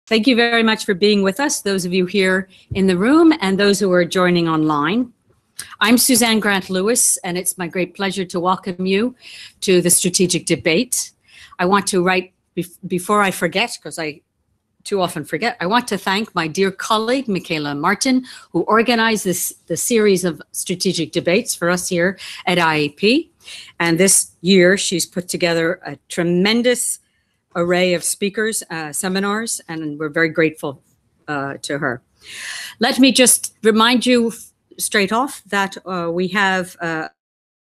Thank you very much for being with us, those of you here in the room and those who are joining online. I'm Suzanne Grant-Lewis, and it's my great pleasure to welcome you to the Strategic Debate. I want to before I forget, because I too often forget, I want to thank my dear colleague, Michaela Martin, who organized the series of strategic debates for us here at IIEP. And this year, she's put together a tremendous array of speakers, seminars, and we're very grateful to her. Let me just remind you straight off that we have a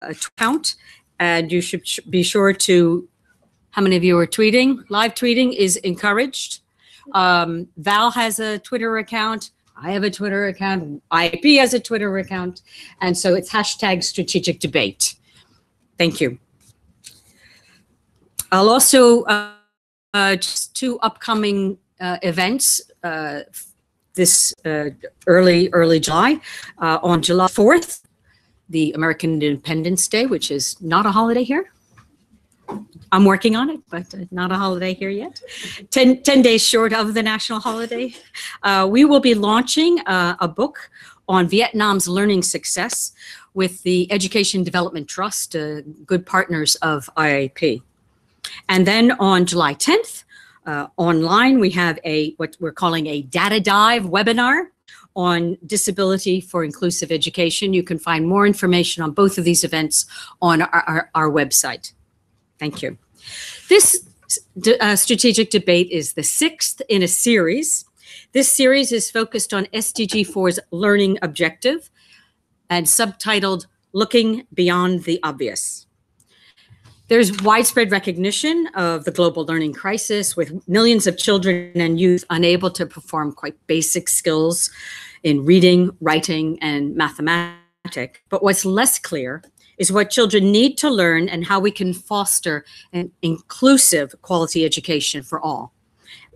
account, and you should be sure to, how many of you are tweeting? Live tweeting is encouraged. Val has a Twitter account. I have a Twitter account. IIEP has a Twitter account. And so it's hashtag strategic debate. Thank you. I'll also, just two upcoming events this early July. On July 4th, the American Independence Day, which is not a holiday here. I'm working on it, but not a holiday here yet. 10 days short of the national holiday. We will be launching a book on Vietnam's learning success with the Education Development Trust, good partners of IIEP. And then on July 10th, online, we have what we're calling a data dive webinar on disability for inclusive education. You can find more information on both of these events on our website. Thank you. This strategic debate is the 6th in a series. This series is focused on SDG 4's learning objective and subtitled Looking Beyond the Obvious. There's widespread recognition of the global learning crisis, with millions of children and youth unable to perform quite basic skills in reading, writing, and mathematics. But what's less clear is what children need to learn and how we can foster an inclusive quality education for all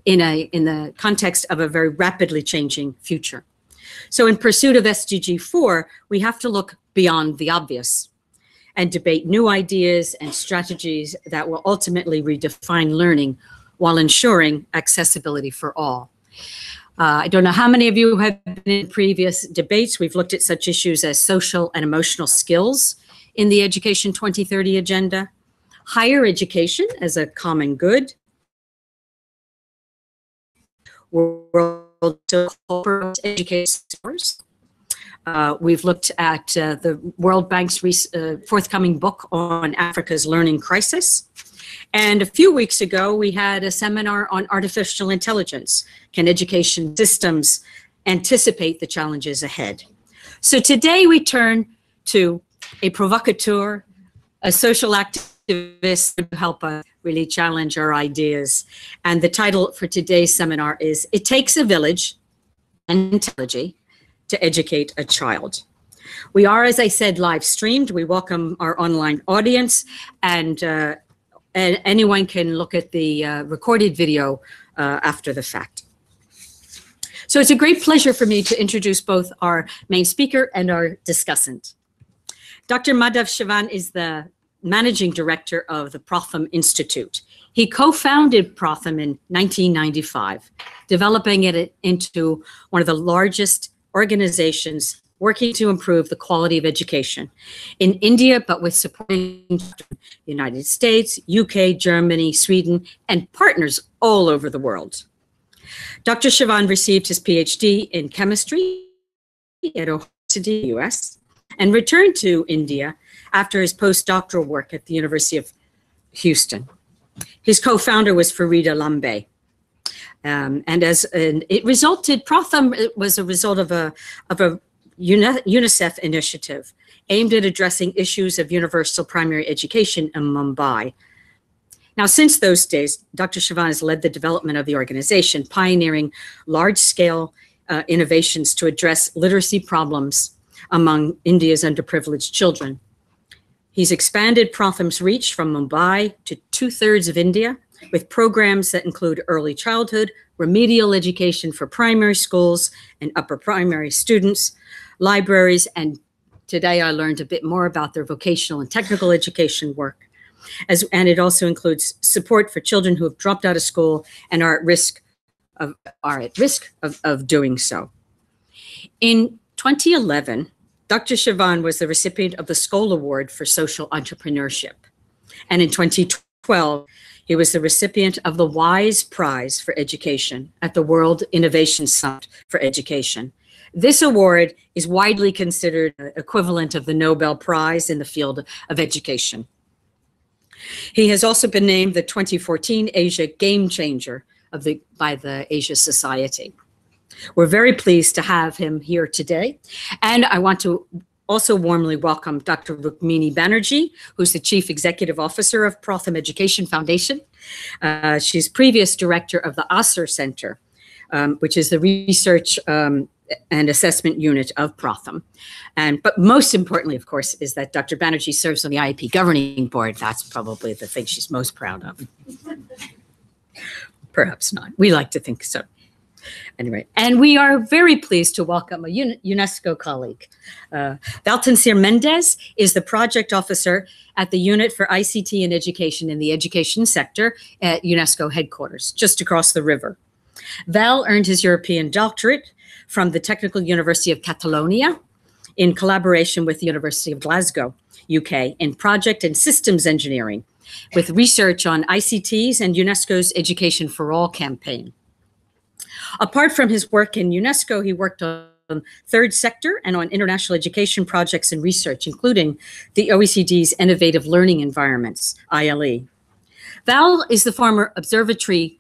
in the context of a very rapidly changing future. So in pursuit of SDG 4, we have to look beyond the obvious and debate new ideas and strategies that will ultimately redefine learning while ensuring accessibility for all. I don't know how many of you have been in previous debates. We've looked at such issues as social and emotional skills in the Education 2030 agenda, higher education as a common good, world education scores. We've looked at the World Bank's forthcoming book on Africa's learning crisis. And a few weeks ago, we had a seminar on artificial intelligence. Can education systems anticipate the challenges ahead? So today we turn to a provocateur, a social activist to help us really challenge our ideas. And the title for today's seminar is It Takes a Village and Intelligence to Educate a Child. We are, as I said, live streamed. We welcome our online audience, and anyone can look at the recorded video after the fact. So it's a great pleasure for me to introduce both our main speaker and our discussant. Dr. Madhav Chavan is the managing director of the Pratham Institute. He co-founded Pratham in 1995, developing it into one of the largest organizations working to improve the quality of education in India, but with supporting the United States, UK, Germany, Sweden, and partners all over the world. Dr. Chavan received his PhD in chemistry at Ohio State, US, and returned to India after his postdoctoral work at the University of Houston. His co-founder was Farida Lambe. Pratham was a result of a UNICEF initiative aimed at addressing issues of universal primary education in Mumbai. Now, since those days, Dr. Chavan has led the development of the organization, pioneering large-scale innovations to address literacy problems among India's underprivileged children. He's expanded Pratham's reach from Mumbai to 2/3 of India, with programs that include early childhood, remedial education for primary schools and upper primary students, libraries, and today I learned a bit more about their vocational and technical education work. And it also includes support for children who have dropped out of school and are at risk are at risk of doing so. In 2011, Dr. Chavan was the recipient of the Skoll Award for Social Entrepreneurship. And in 2012, he was the recipient of the Wise Prize for Education at the World Innovation Summit for Education. This award is widely considered equivalent of the Nobel Prize in the field of education. He has also been named the 2014 Asia Game Changer by the Asia Society. We're very pleased to have him here today. And I want to also warmly welcome Dr. Rukmini Banerjee, who's the Chief Executive Officer of Pratham Education Foundation. She's previous director of the ASR Center, which is the research and assessment unit of Pratham. But most importantly, of course, is that Dr. Banerjee serves on the IIEP Governing Board. That's probably the thing she's most proud of. Perhaps not. We like to think so. Anyway, and we are very pleased to welcome a UNESCO colleague. Valtencir Mendes is the project officer at the Unit for ICT and Education in the education sector at UNESCO headquarters, just across the river. Val earned his European doctorate from the Technical University of Catalonia in collaboration with the University of Glasgow, UK, in project and systems engineering, with research on ICTs and UNESCO's Education for All campaign. Apart from his work in UNESCO, he worked on third sector and on international education projects and research, including the OECD's Innovative Learning Environments, ILE. Val is the former observatory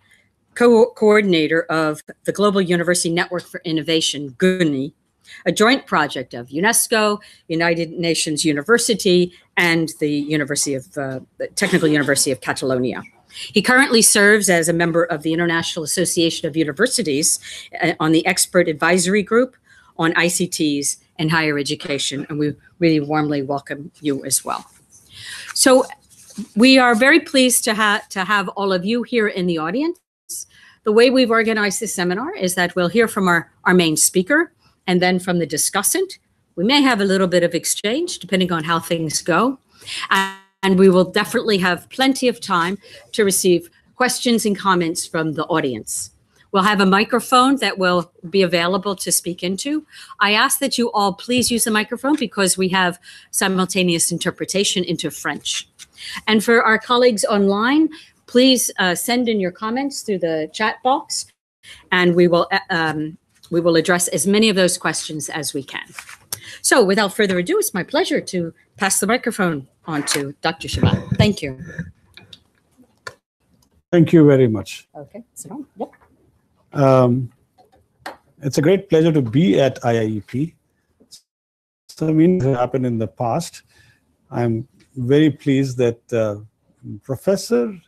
coordinator of the Global University Network for Innovation, GUNI, a joint project of UNESCO, United Nations University, and the Technical University of Catalonia. He currently serves as a member of the International Association of Universities on the Expert Advisory Group on ICTs and Higher Education, and we really warmly welcome you as well. So we are very pleased to have all of you here in the audience. The way we've organized this seminar is that we'll hear from our main speaker and then from the discussant. We may have a little bit of exchange depending on how things go. And we will definitely have plenty of time to receive questions and comments from the audience. We'll have a microphone that will be available to speak into. I ask that you all please use the microphone because we have simultaneous interpretation into French. And for our colleagues online, please send in your comments through the chat box, and we will address as many of those questions as we can. So without further ado, it's my pleasure to pass the microphone on to Dr. Chavan. Thank you. Thank you very much. Okay, sit down. Yep. It's a great pleasure to be at IIEP. Some things have happened in the past. I'm very pleased that Professor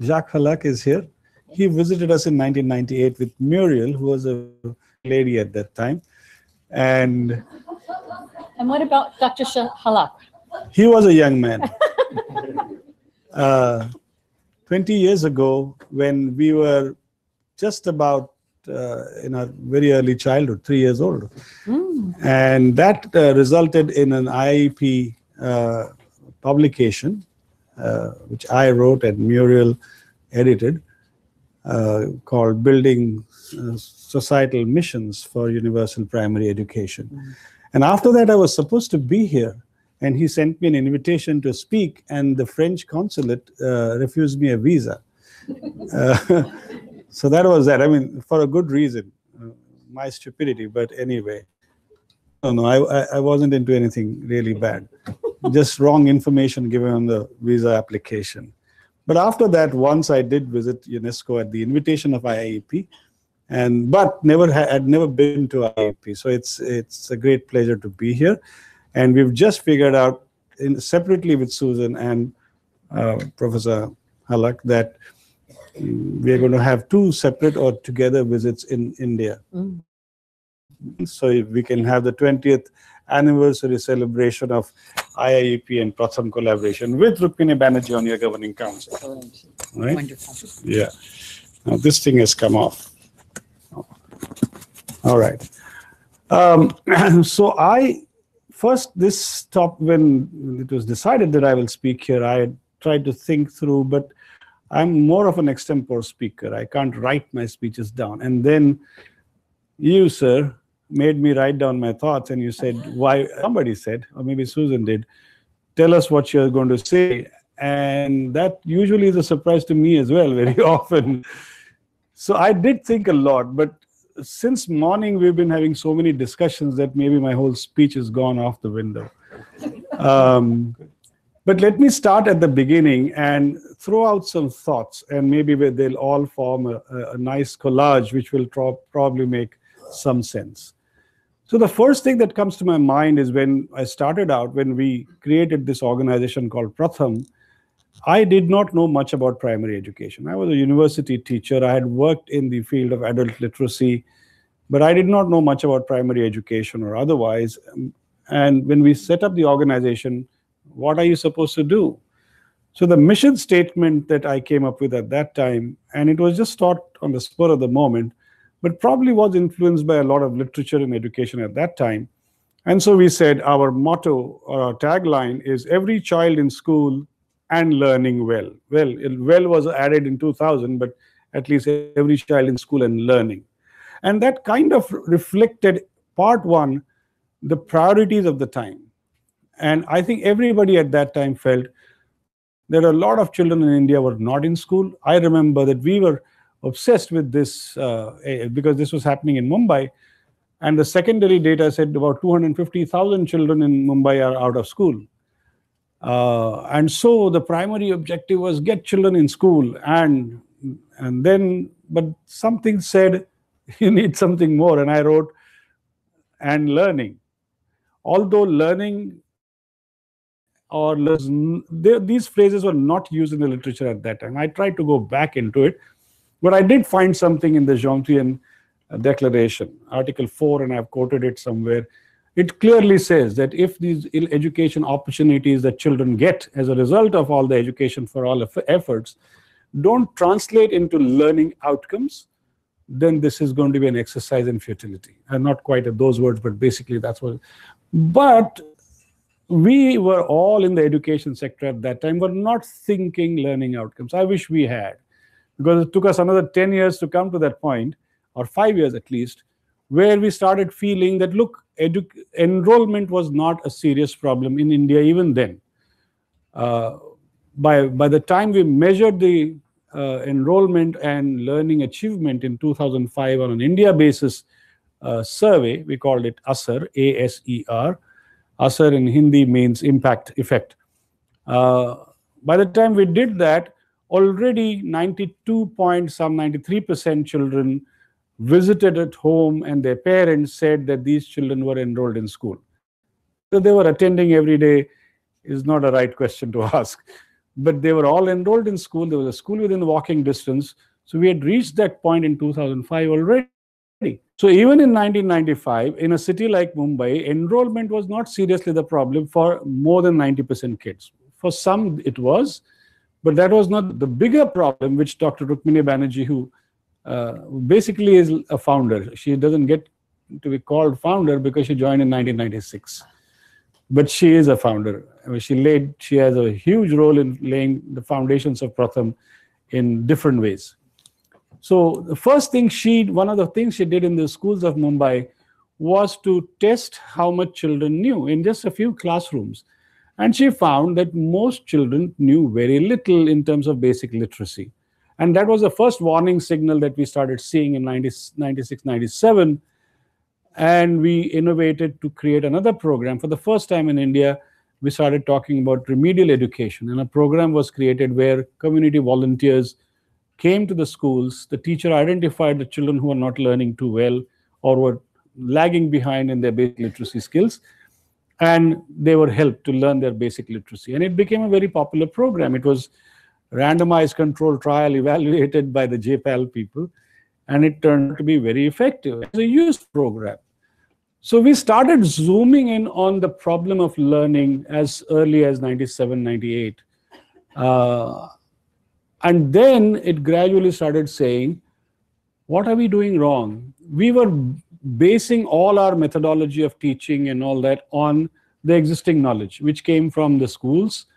Jacques Halak is here. He visited us in 1998 with Muriel, who was a lady at that time. And what about Dr. Halak? He was a young man. 20 years ago, when we were just about in our very early childhood, 3 years old. And that resulted in an IIEP publication, which I wrote and Muriel edited, called Building Societal Missions for Universal Primary Education. And after that, I was supposed to be here. And he sent me an invitation to speak, and the French consulate refused me a visa. So that was that. I mean, for a good reason, my stupidity. But anyway, no, I wasn't into anything really bad. Just wrong information given on the visa application. But after that, once I did visit UNESCO at the invitation of IIEP, but had never been to IIEP. So it's a great pleasure to be here. And we've just figured out, separately with Suzanne and Professor Halak, that we are going to have 2 separate or together visits in India. So we can have the 20th anniversary celebration of IIEP and Pratham collaboration with Rukmini Banerjee on your governing council. Right? Wonderful. Yeah. Now this thing has come off. All right. So when it was decided that I will speak here, I tried to think through, but I'm more of an extempore speaker. I can't write my speeches down. And then you, sir, made me write down my thoughts, and you said, why, somebody said, or maybe Susan did, tell us what you're going to say. And that usually is a surprise to me as well, very often. So I did think a lot, but since morning we've been having so many discussions that maybe my whole speech has gone off the window. But let me start at the beginning and throw out some thoughts, and maybe they'll all form a nice collage, which will probably make some sense. So the first thing that comes to my mind is when I started out, when we created this organization called Pratham, I did not know much about primary education. I was a university teacher. I had worked in the field of adult literacy, but I did not know much about primary education or otherwise. And when we set up the organization, what are you supposed to do? So the mission statement that I came up with at that time, and it was just taught on the spur of the moment, but probably was influenced by a lot of literature and education at that time. And so we said our motto or our tagline is every child in school and learning well. Well was added in 2000, but at least every child in school and learning. And that kind of reflected, part one, the priorities of the time. And I think everybody at that time felt that a lot of children in India were not in school. I remember that we were obsessed with this because this was happening in Mumbai. And the secondary data said about 250,000 children in Mumbai are out of school. And so the primary objective was get children in school. And then, but something said, you need something more. And I wrote, and learning. Although learning or these phrases were not used in the literature at that time. I tried to go back into it, but I did find something in the Jointien Declaration, Article 4, and I've quoted it somewhere. It clearly says that if these education opportunities that children get as a result of all the education for all efforts don't translate into learning outcomes, then this is going to be an exercise in futility. And not quite at those words, but basically that's what. But we were all in the education sector at that time, were not thinking learning outcomes. I wish we had, because it took us another 10 years to come to that point, or 5 years at least, where we started feeling that, look, enrollment was not a serious problem in India even then. By the time we measured the enrollment and learning achievement in 2005 on an India basis survey, we called it ASER, A-S-E-R. ASER in Hindi means impact, effect. By the time we did that, already 93% children visited at home, and their parents said that these children were enrolled in school. So they were attending every day is not a right question to ask. But they were all enrolled in school. There was a school within walking distance. So we had reached that point in 2005 already. So even in 1995, in a city like Mumbai, enrollment was not seriously the problem for more than 90% kids. For some it was, but that was not the bigger problem, which Dr. Rukmini Banerjee, who basically is a founder. She doesn't get to be called founder because she joined in 1996. But she is a founder. She has a huge role in laying the foundations of Pratham in different ways. So the first thing one of the things she did in the schools of Mumbai was to test how much children knew in just a few classrooms. And she found that most children knew very little in terms of basic literacy. And that was the first warning signal that we started seeing in 96, 97. And we innovated to create another program. For the first time in India, we started talking about remedial education. And a program was created where community volunteers came to the schools. The teacher identified the children who were not learning too well or were lagging behind in their basic literacy skills. And they were helped to learn their basic literacy. And it became a very popular program. It was randomized controlled trial evaluated by the JPAL people. And it turned out to be very effective. It was a youth program. So we started zooming in on the problem of learning as early as 97, 98. And then it gradually started saying, what are we doing wrong? We were basing all our methodology of teaching and all that on the existing knowledge, which came from the schools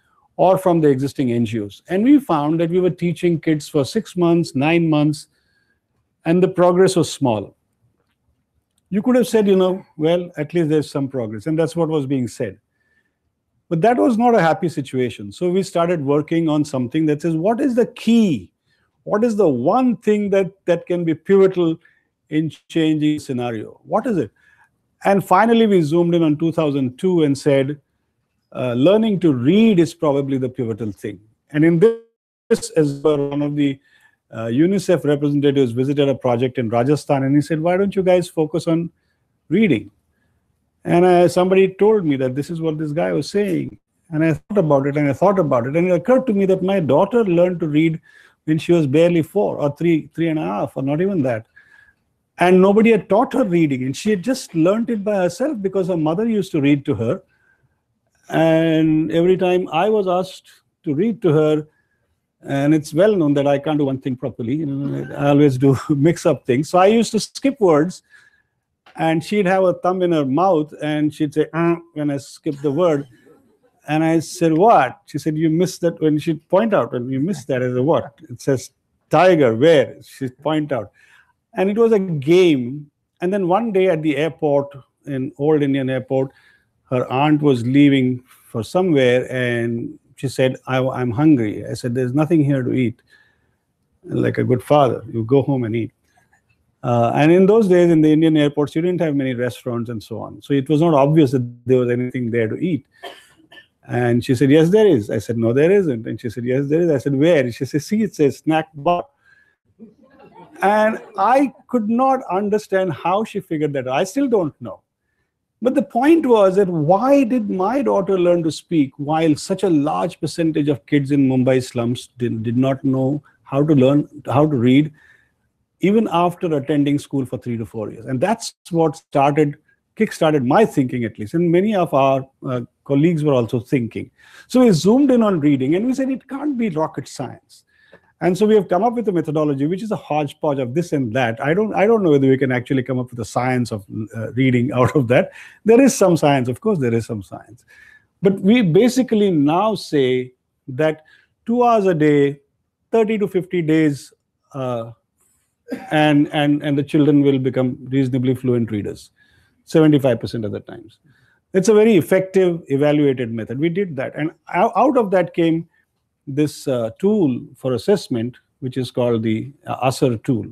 or from the existing NGOs. And we found that we were teaching kids for 6 months, 9 months, and the progress was small. You could have said, well, at least there's some progress, and that's what was being said. But that was not a happy situation. So we started working on something that says, what is the key? What is the one thing that can be pivotal in changing the scenario? What is it? And finally, we zoomed in on 2002 and said, learning to read is probably the pivotal thing. And in this, as well, one of the UNICEF representatives visited a project in Rajasthan, and he said, why don't you guys focus on reading? And somebody told me that this is what this guy was saying. And I thought about it, and I thought about it, and it occurred to me that my daughter learned to read when she was barely 4 or 3.5, or not even that. And nobody had taught her reading, and she had just learned it by herself because her mother used to read to her. And every time I was asked to read to her, and it's well known that I can't do one thing properly, I always do mix up things. So I used to skip words, and she'd have a thumb in her mouth, and she'd say, when I skipped the word. And I said, what? She said, you missed that. When she'd point out, and you missed that. I said, what? It says, tiger, where? She'd point out. And it was a game. And then one day at the airport, in Old Indian Airport, her aunt was leaving for somewhere, and she said, I'm hungry. I said, there's nothing here to eat. Like a good father, you go home and eat. And in those days, in the Indian airports, you didn't have many restaurants and so on. So it was not obvious that there was anything there to eat. And she said, yes, there is. I said, no, there isn't. And she said, yes, there is. I said, where? She said, see, it says snack bar. And I could not understand how she figured that out. I still don't know. But the point was that why did my daughter learn to speak while such a large percentage of kids in Mumbai slums did not know how to learn, how to read, even after attending school for 3 to 4 years? And that's what kick-started my thinking, at least. And many of our colleagues were also thinking. So we zoomed in on reading, and we said it can't be rocket science. And so we have come up with a methodology which is a hodgepodge of this and that. I don't know whether we can actually come up with a science of reading out of that. There is some science, of course, there is some science. But we basically now say that 2 hours a day, 30 to 50 days, and the children will become reasonably fluent readers, 75% of the times. It's a very effective, evaluated method. We did that. And out of that came this tool for assessment, which is called the ASER tool.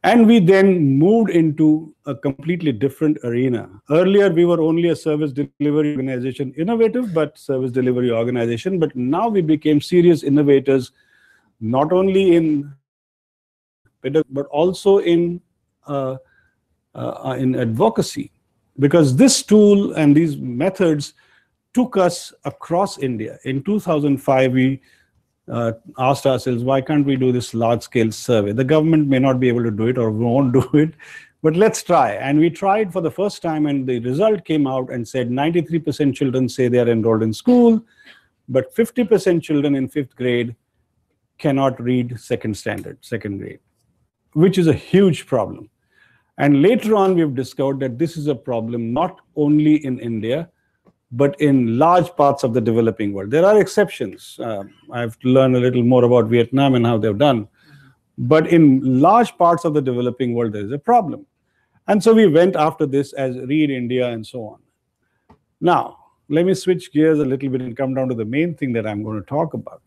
And we then moved into a completely different arena. Earlier, we were only a service delivery organization, innovative, but service delivery organization. But now we became serious innovators, not only in pedagogy, but also in advocacy. Because this tool and these methods took us across India. In 2005, we asked ourselves, why can't we do this large-scale survey? The government may not be able to do it or won't do it, but let's try. And we tried for the first time, and the result came out and said 93% children say they are enrolled in school, but 50% children in 5th grade cannot read second grade, which is a huge problem. And later on, we've discovered that this is a problem not only in India, but in large parts of the developing world. There are exceptions. I've learned a little more about Vietnam and how they've done. But in large parts of the developing world, there is a problem. And so we went after this as Read India and so on. Now, let me switch gears a little bit and come down to the main thing that I'm going to talk about.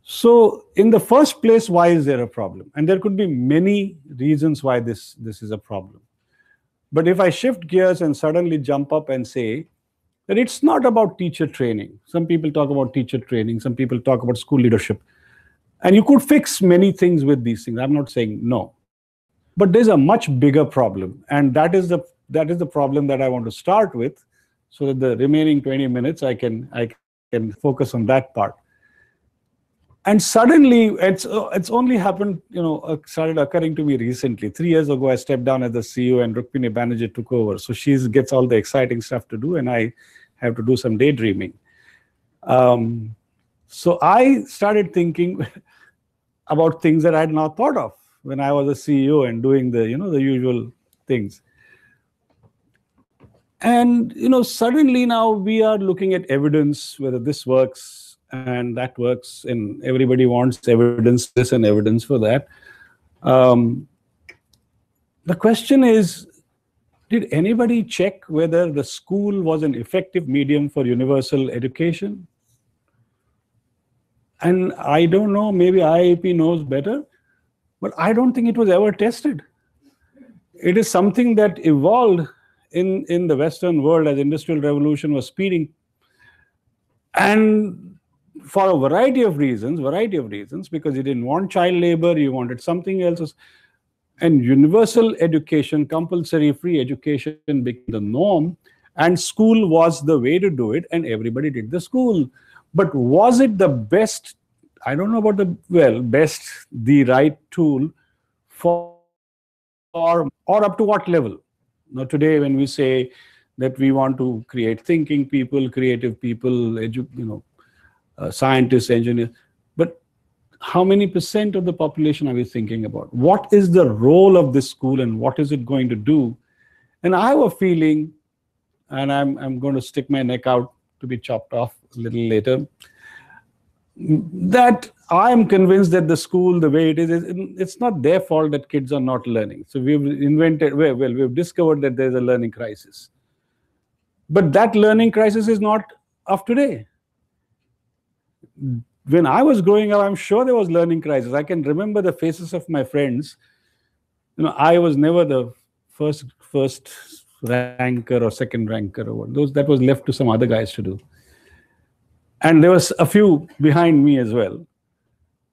So in the first place, why is there a problem? And there could be many reasons why this is a problem. But if I shift gears and suddenly jump up and say that it's not about teacher training. Some people talk about teacher training. Some people talk about school leadership. And you could fix many things with these things. I'm not saying no. But there's a much bigger problem. And that is the problem that I want to start with, so that the remaining 20 minutes I can focus on that part. And suddenly, it's only happened, started occurring to me recently. 3 years ago, I stepped down as the CEO, and Rukmini Banerjee took over. So she gets all the exciting stuff to do, and I have to do some daydreaming. So I started thinking about things that I had not thought of when I was a CEO and doing the usual things. And suddenly now we are looking at evidence, whether this works and that works, and everybody wants evidence for this and evidence for that. The question is, did anybody check whether the school was an effective medium for universal education? And I don't know, maybe IIEP knows better, but I don't think it was ever tested. It is something that evolved in the Western world as Industrial Revolution was speeding. And for a variety of reasons, because you didn't want child labor, you wanted something else. And universal education, compulsory free education became the norm, and school was the way to do it, and everybody did the school. But was it the best? I don't know about the right tool for, or up to what level? Now today, when we say that we want to create thinking people, creative people, scientists, engineers, but how many % of the population are we thinking about? What is the role of this school and what is it going to do? And I have a feeling, and I'm going to stick my neck out to be chopped off a little later, that I am convinced that the school, the way it is, it's not their fault that kids are not learning. So we've we've discovered that there's a learning crisis. But that learning crisis is not of today. When I was growing up, I'm sure there was learning crisis. I can remember the faces of my friends. I was never the first ranker or second ranker or what. That was left to some other guys to do. And there was a few behind me as well.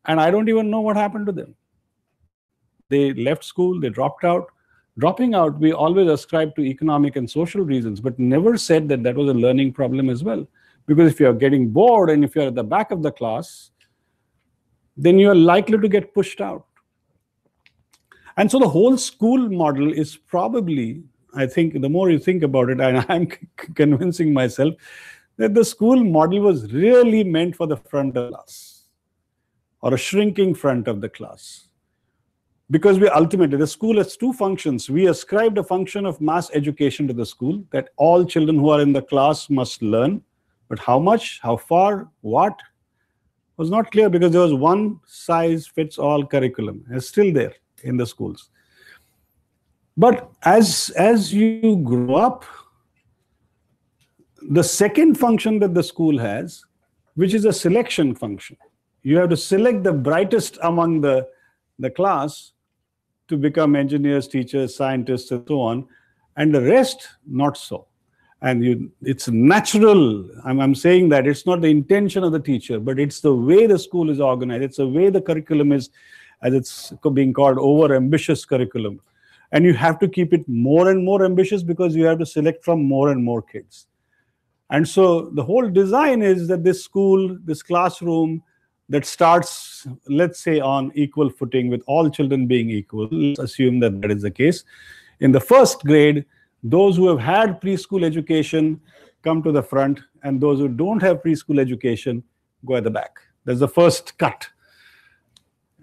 And I don't even know what happened to them. They left school, they dropped out. Dropping out, we always ascribe to economic and social reasons, but never said that that was a learning problem as well. Because if you're getting bored and if you're at the back of the class, then you're likely to get pushed out. And so the whole school model is probably, I think, the more you think about it, and I'm convincing myself that the school model was really meant for the front of the class, or a shrinking front of the class. Because ultimately, the school has two functions. We ascribed a function of mass education to the school, that all children who are in the class must learn. But how much, how far, what, was not clear, because there was one size fits all curriculum. It's still there in the schools. But as you grow up, the second function that the school has, which is a selection function. You have to select the brightest among the class to become engineers, teachers, scientists, and so on, and the rest, not so. And it's natural. I'm saying that it's not the intention of the teacher, but it's the way the school is organized. It's the way the curriculum is, as it's being called, over-ambitious curriculum. And you have to keep it more and more ambitious because you have to select from more and more kids. And so the whole design is that this school, this classroom that starts, let's say, on equal footing with all children being equal. Let's assume that that is the case. In the first grade, those who have had preschool education come to the front, and those who don't have preschool education go at the back. That's the first cut.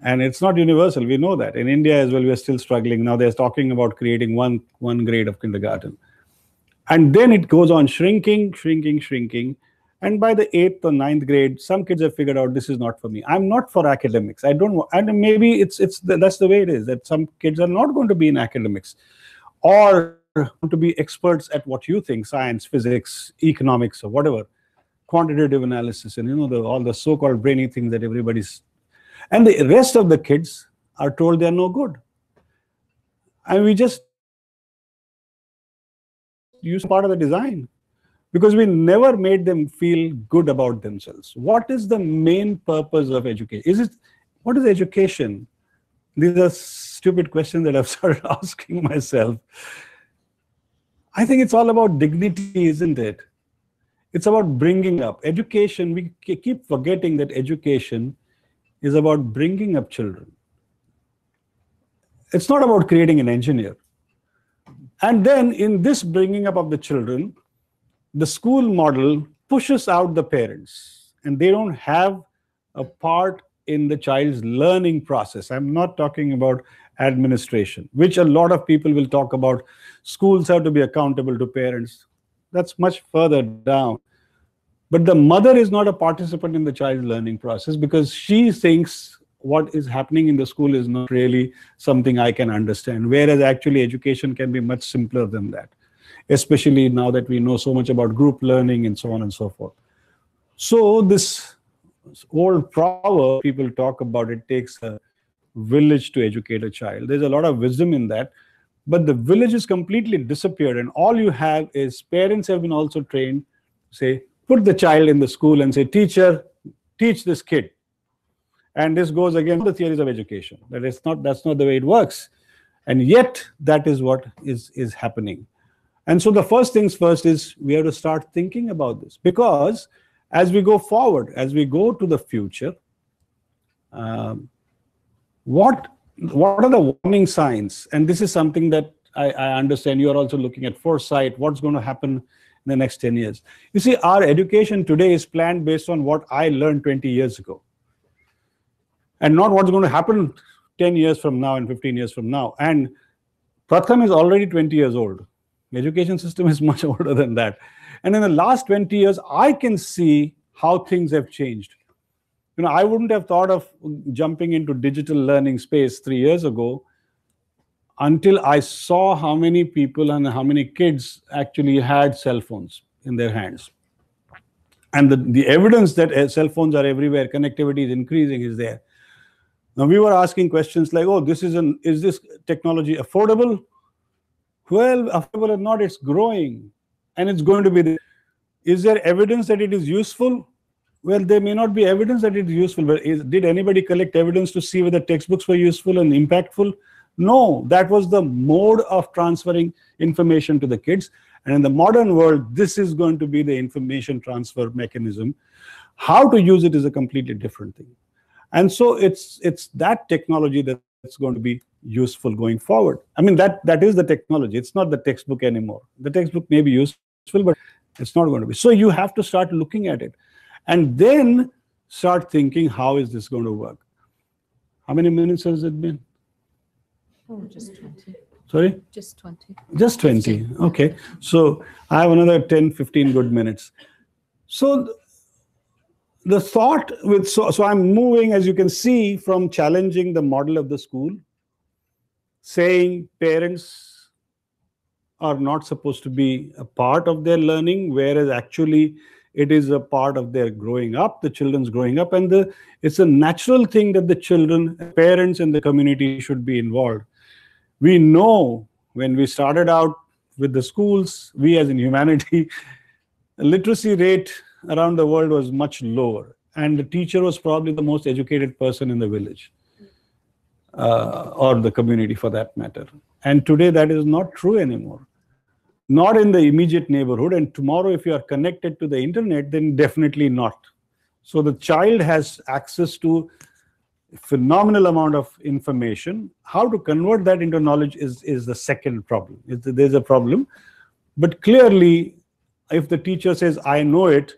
And it's not universal. We know that. In India as well, we are still struggling. Now they're talking about creating one grade of kindergarten. And then it goes on shrinking. And by the 8th or 9th grade, some kids have figured out this is not for me. I'm not for academics. I don't want, and maybe that's the way it is, that some kids are not going to be in academics or to be experts at what you think, science, physics, economics, or whatever, quantitative analysis, and all the so-called brainy things that everybody's. And the rest of the kids are told they're no good. And we just use part of the design because we never made them feel good about themselves. What is the main purpose of education? What is education? These are stupid questions that I've started asking myself. I think it's all about dignity, isn't it? It's about bringing up. Education, we keep forgetting that education is about bringing up children. It's not about creating an engineer. And then in this bringing up of the children, the school model pushes out the parents, and they don't have a part in the child's learning process. I'm not talking about administration, which a lot of people will talk about. Schools have to be accountable to parents. That's much further down. But the mother is not a participant in the child's learning process because she thinks what is happening in the school is not really something I can understand, whereas actually education can be much simpler than that, especially now that we know so much about group learning and so on and so forth. So this old proverb people talk about, it takes a village to educate a child. There's a lot of wisdom in that, but the village has completely disappeared, and all you have is parents have been also trained to say, put the child in the school and say, teacher, teach this kid. And this goes against the theories of education. That's not the way it works. And yet that is what is happening. And so the first things first is we have to start thinking about this, because as we go forward, as we go to the future, what are the warning signs? And this is something that I understand you are also looking at foresight, what's going to happen in the next 10 years. You see, our education today is planned based on what I learned 20 years ago, and not what's going to happen 10 years from now and 15 years from now. And Pratham is already 20 years old. The education system is much older than that. And in the last 20 years, I can see how things have changed. You know, I wouldn't have thought of jumping into digital learning space 3 years ago until I saw how many people and how many kids actually had cell phones in their hands. And the evidence that cell phones are everywhere, connectivity is increasing, is there. Now, we were asking questions like, oh, is this technology affordable? Well, affordable or not, it's growing, and it's going to be there. Is there evidence that it is useful? Well, there may not be evidence that it is useful, but did anybody collect evidence to see whether textbooks were useful and impactful? No, that was the mode of transferring information to the kids. And in the modern world, this is going to be the information transfer mechanism. How to use it is a completely different thing. And so it's that technology that's going to be useful going forward. I mean, that is the technology. It's not the textbook anymore. The textbook may be useful, but it's not going to be. So you have to start looking at it and then start thinking, how is this going to work? How many minutes has it been? Oh, just 20. Sorry? Just 20. Just 20. Okay. So I have another 10, 15 good minutes. So the thought with, so I'm moving, as you can see, from challenging the model of the school, saying parents are not supposed to be a part of their learning, whereas actually it is a part of their growing up, the children's growing up, and it's a natural thing that the children, parents, and the community should be involved. We know when we started out with the schools, we as in humanity, literacy rate around the world was much lower, and the teacher was probably the most educated person in the village, or the community for that matter. And today that is not true anymore, not in the immediate neighborhood. And tomorrow, if you are connected to the internet, then definitely not. So the child has access to a phenomenal amount of information. How to convert that into knowledge is the second problem. There's a problem, but clearly, if the teacher says, I know it,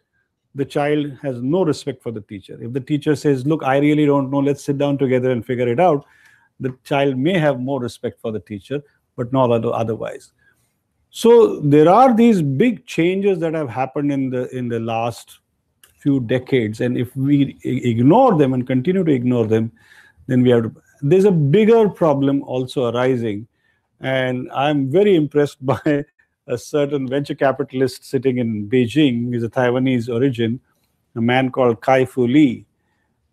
the child has no respect for the teacher. If the teacher says, look, I really don't know, let's sit down together and figure it out, the child may have more respect for the teacher, but not otherwise. So there are these big changes that have happened in the last few decades, and if we ignore them and continue to ignore them, then there's a bigger problem also arising. And I'm very impressed by a certain venture capitalist sitting in Beijing. He's a Taiwanese origin, a man called Kai-Fu Lee,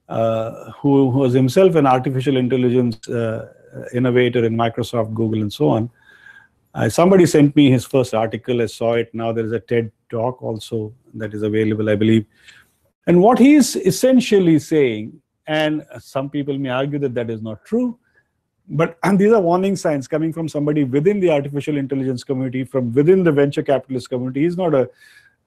who was himself an artificial intelligence innovator in Microsoft, Google, and so on. Somebody sent me his first article. I saw it. Now there is a TED talk also that is available, I believe. And what he is essentially saying, and some people may argue that that is not true, and these are warning signs coming from somebody within the artificial intelligence community, from within the venture capitalist community. He's not a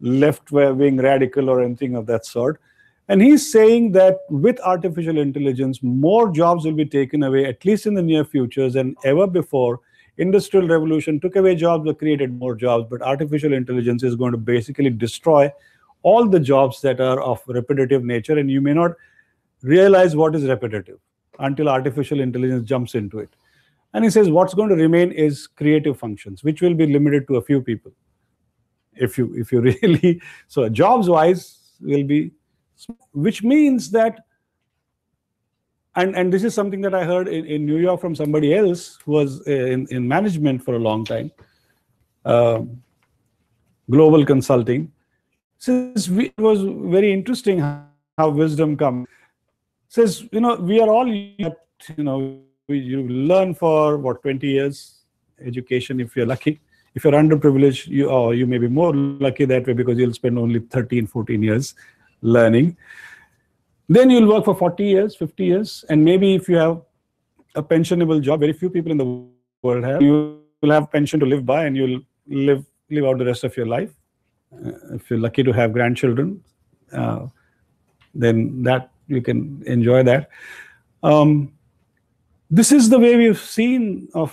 left-wing radical or anything of that sort. And he's saying that with artificial intelligence, more jobs will be taken away, at least in the near future, than ever before. Industrial revolution took away jobs or created more jobs, but artificial intelligence is going to basically destroy all the jobs that are of repetitive nature, and you may not realize what is repetitive until artificial intelligence jumps into it. And he says what's going to remain is creative functions, which will be limited to a few people. If you really, so jobs-wise, will be, which means that, and this is something that I heard in New York from somebody else who was in management for a long time, global consulting. Says it was very interesting how wisdom comes. Says, we are all, you learn for what, 20 years education if you're lucky. If you're underprivileged, you may be more lucky that way because you'll spend only 13, 14 years learning. Then you'll work for 40 years, 50 years, and maybe if you have a pensionable job, very few people in the world have, you will have pension to live by and you'll live out the rest of your life. If you're lucky to have grandchildren, then that you can enjoy that. This is the way we've seen or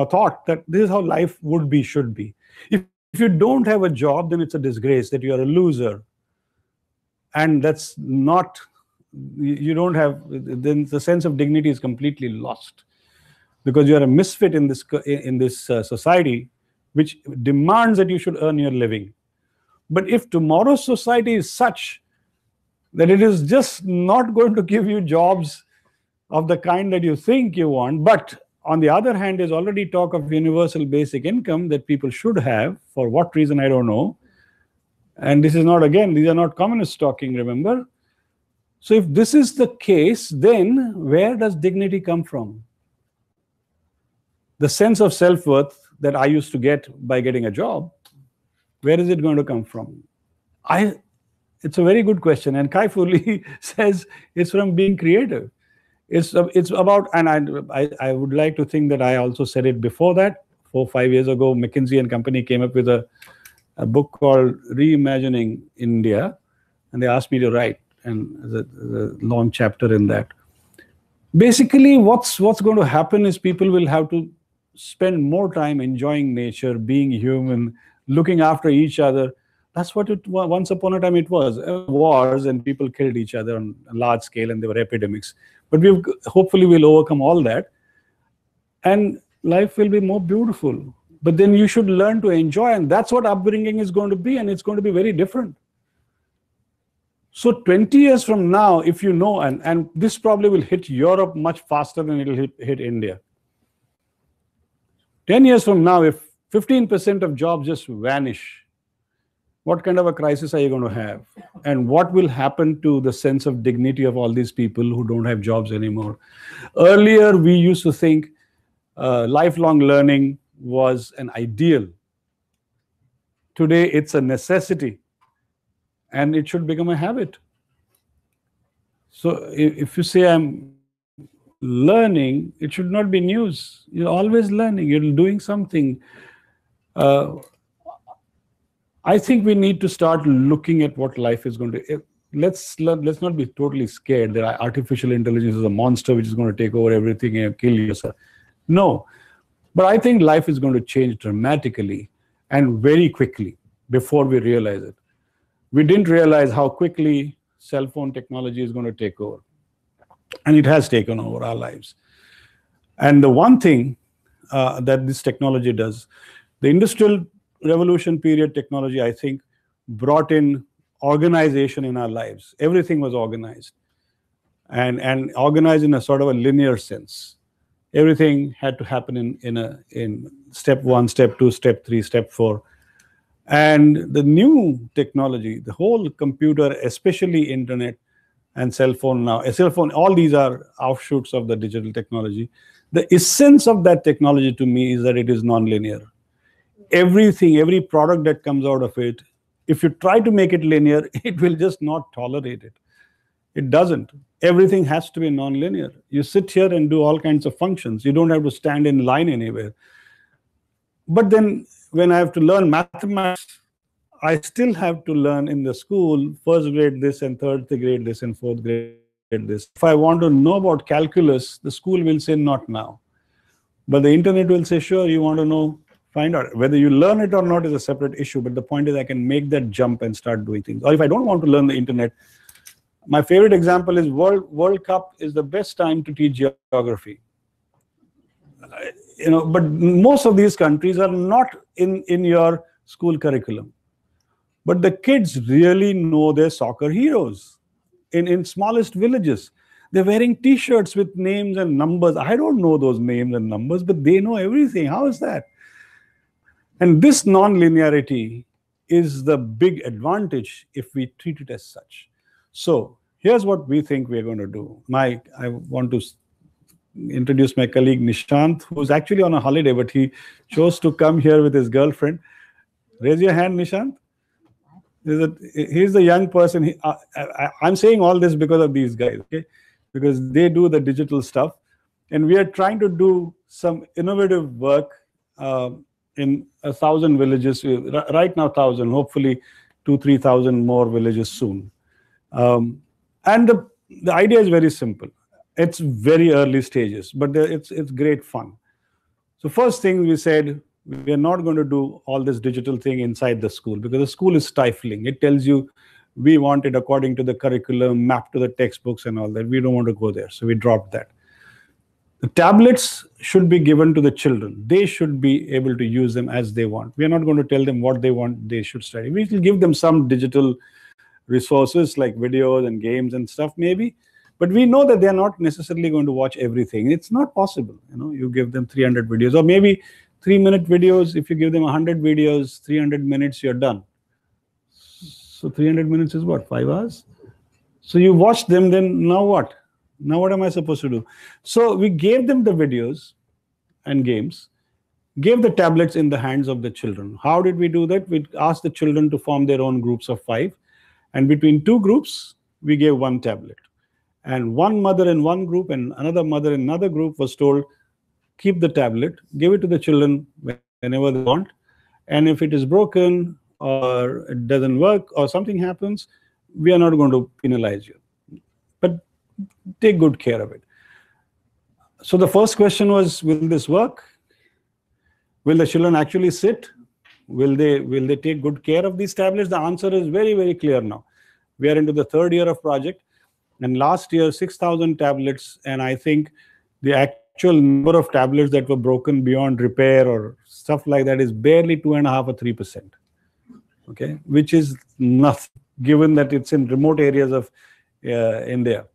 thought that this is how life would be, should be. If you don't have a job, then it's a disgrace that you are a loser. And that's not, you don't have, then the sense of dignity is completely lost because you are a misfit in this society, which demands that you should earn your living. But if tomorrow's society is such that it is just not going to give you jobs of the kind that you think you want, but on the other hand, there's already talk of universal basic income that people should have, for what reason, I don't know. And this is not, again, these are not communists talking, remember? So if this is the case, then where does dignity come from? The sense of self-worth that I used to get by getting a job, where is it going to come from? It's a very good question. And Kai Fu Lee says it's from being creative. It's about, and I would like to think that I also said it before that. 4 or 5 years ago, McKinsey and Company came up with a book called Reimagining India, and they asked me to write, and there's a long chapter in that. Basically, what's going to happen is people will have to spend more time enjoying nature, being human, looking after each other. That's what it was. Once upon a time it was. Wars and people killed each other on a large scale and there were epidemics. But hopefully we'll overcome all that. And life will be more beautiful. But then you should learn to enjoy, and that's what upbringing is going to be, and it's going to be very different. So 20 years from now, if you know, and this probably will hit Europe much faster than it'll hit India. 10 years from now, if 15% of jobs just vanish, what kind of a crisis are you going to have? And what will happen to the sense of dignity of all these people who don't have jobs anymore? Earlier, we used to think lifelong learning was an ideal. Today, it's a necessity. And it should become a habit. So if you say I'm learning, it should not be news. You're always learning. You're doing something. I think we need to start looking at what life is going to. Let's not be totally scared that artificial intelligence is a monster which is going to take over everything and kill yourself. No, but I think life is going to change dramatically and very quickly before we realize it. We didn't realize how quickly cell phone technology is going to take over, and it has taken over our lives. And the one thing that this technology does, the industrial revolution period technology, I think, brought in organization in our lives. Everything was organized, and organized in a sort of a linear sense. Everything had to happen in step 1, step 2, step 3, step 4. And the new technology, the whole computer, especially internet and cell phone now, all these are offshoots of the digital technology. The essence of that technology to me is that it is non-linear. Everything, every product that comes out of it, if you try to make it linear, it will just not tolerate it. It doesn't. Everything has to be non-linear. You sit here and do all kinds of functions. You don't have to stand in line anywhere. But then when I have to learn mathematics, I still have to learn in the school, first grade this and third grade this and fourth grade this. If I want to know about calculus, the school will say not now. But the internet will say, sure, you want to know, find out. Whether you learn it or not is a separate issue, but the point is I can make that jump and start doing things. Or if I don't want to learn the internet, my favorite example is World Cup is the best time to teach geography. But most of these countries are not in your school curriculum. But the kids really know their soccer heroes in smallest villages. They're wearing T-shirts with names and numbers. I don't know those names and numbers, but they know everything. How is that? And this non-linearity is the big advantage if we treat it as such. So here's what we think we're going to do. I want to introduce my colleague Nishant, who's actually on a holiday, but he chose to come here with his girlfriend. Raise your hand, Nishant. He's the young person. I'm saying all this because of these guys, okay? Because they do the digital stuff. And we are trying to do some innovative work in 1,000 villages, right now 1,000, hopefully 2,000-3,000 more villages soon. And the idea is very simple. It's very early stages, but it's great fun. So first thing we said, we are not going to do all this digital thing inside the school because the school is stifling. It tells you we want it according to the curriculum, mapped to the textbooks and all that. We don't want to go there. So we dropped that. The tablets should be given to the children. They should be able to use them as they want. We are not going to tell them what they want, they should study. We will give them some digital resources like videos and games and stuff maybe. But we know that they are not necessarily going to watch everything. It's not possible. You give them 300 videos or maybe 3-minute videos. If you give them 100 videos, 300 minutes, you're done. So 300 minutes is what, 5 hours? So you watch them, then now what? Now what am I supposed to do? So we gave them the videos and games, gave the tablets in the hands of the children. How did we do that? We asked the children to form their own groups of 5. And between 2 groups, we gave 1 tablet. And one mother in one group and another mother in another group was told, keep the tablet, give it to the children whenever they want. And if it is broken or it doesn't work or something happens, we are not going to penalize you. But take good care of it. So the first question was, will this work? Will the children actually sit? Will they take good care of these tablets? The answer is very, very clear now. We are into the 3rd year of project. And last year, 6,000 tablets. And I think the actual number of tablets that were broken beyond repair or stuff like that is barely 2.5 or 3%. Okay, which is nothing, given that it's in remote areas of India.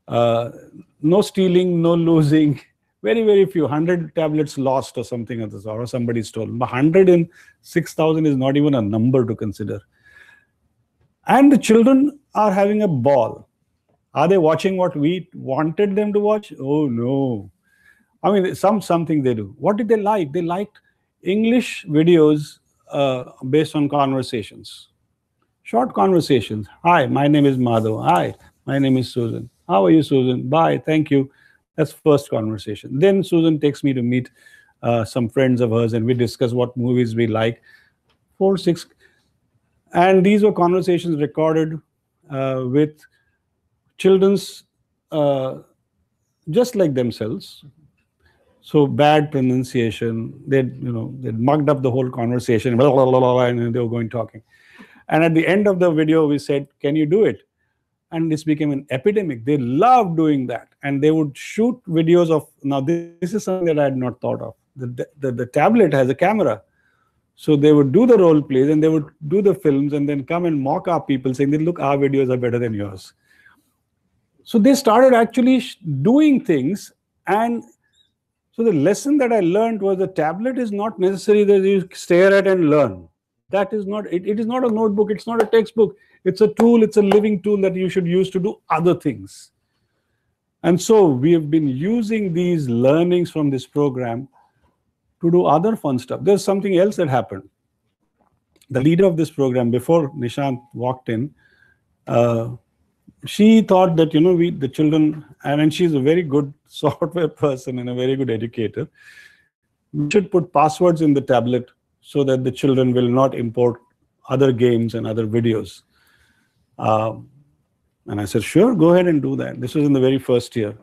No stealing, no losing, very, very few, 100 tablets lost or something of the sort, or somebody stole. 100 in 6,000 is not even a number to consider. And the children are having a ball. Are they watching what we wanted them to watch? Oh, no. I mean, something they do. What did they like? They liked English videos based on conversations. Short conversations. Hi, my name is Madhav. Hi, my name is Suzanne. How are you, Suzanne? Bye, thank you. That's first conversation. Then Suzanne takes me to meet some friends of hers and we discuss what movies we like. 4, 6. And these were conversations recorded with children's just like themselves. So bad pronunciation, they'd mugged up the whole conversation, blah, blah, blah, blah, and they were going talking. And at the end of the video, we said, can you do it? And this became an epidemic. They loved doing that. And they would shoot videos of, now this is something that I had not thought of. The tablet has a camera. So they would do the role plays and they would do the films and then come and mock our people saying, look, our videos are better than yours. So they started actually doing things. And so the lesson that I learned was the tablet is not necessary that you stare at and learn. That is not, it is not a notebook, it's not a textbook. It's a tool, it's a living tool that you should use to do other things. And so we have been using these learnings from this program to do other fun stuff. There's something else that happened. The leader of this program, before Nishant walked in, she thought that, the children, and she's a very good software person and a very good educator, we should put passwords in the tablet so that the children will not import other games and other videos. And I said, sure, go ahead and do that. This was in the very first year.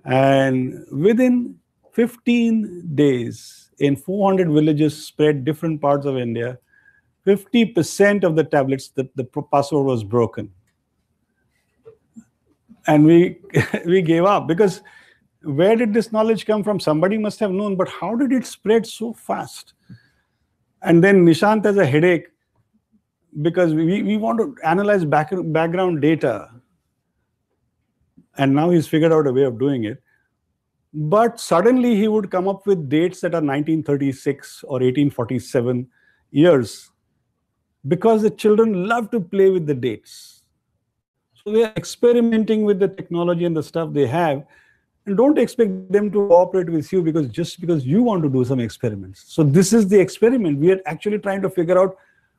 And within 15 days, in 400 villages spread different parts of India, 50% of the tablets, the password was broken. And we gave up because where did this knowledge come from? Somebody must have known, but how did it spread so fast? And then Nishant has a headache because we want to analyze background data. And now he's figured out a way of doing it. But suddenly he would come up with dates that are 1936 or 1847 years, because the children love to play with the dates. So they are experimenting with the technology and the stuff they have, and don't expect them to cooperate with you just because you want to do some experiments. So this is the experiment. We are actually trying to figure out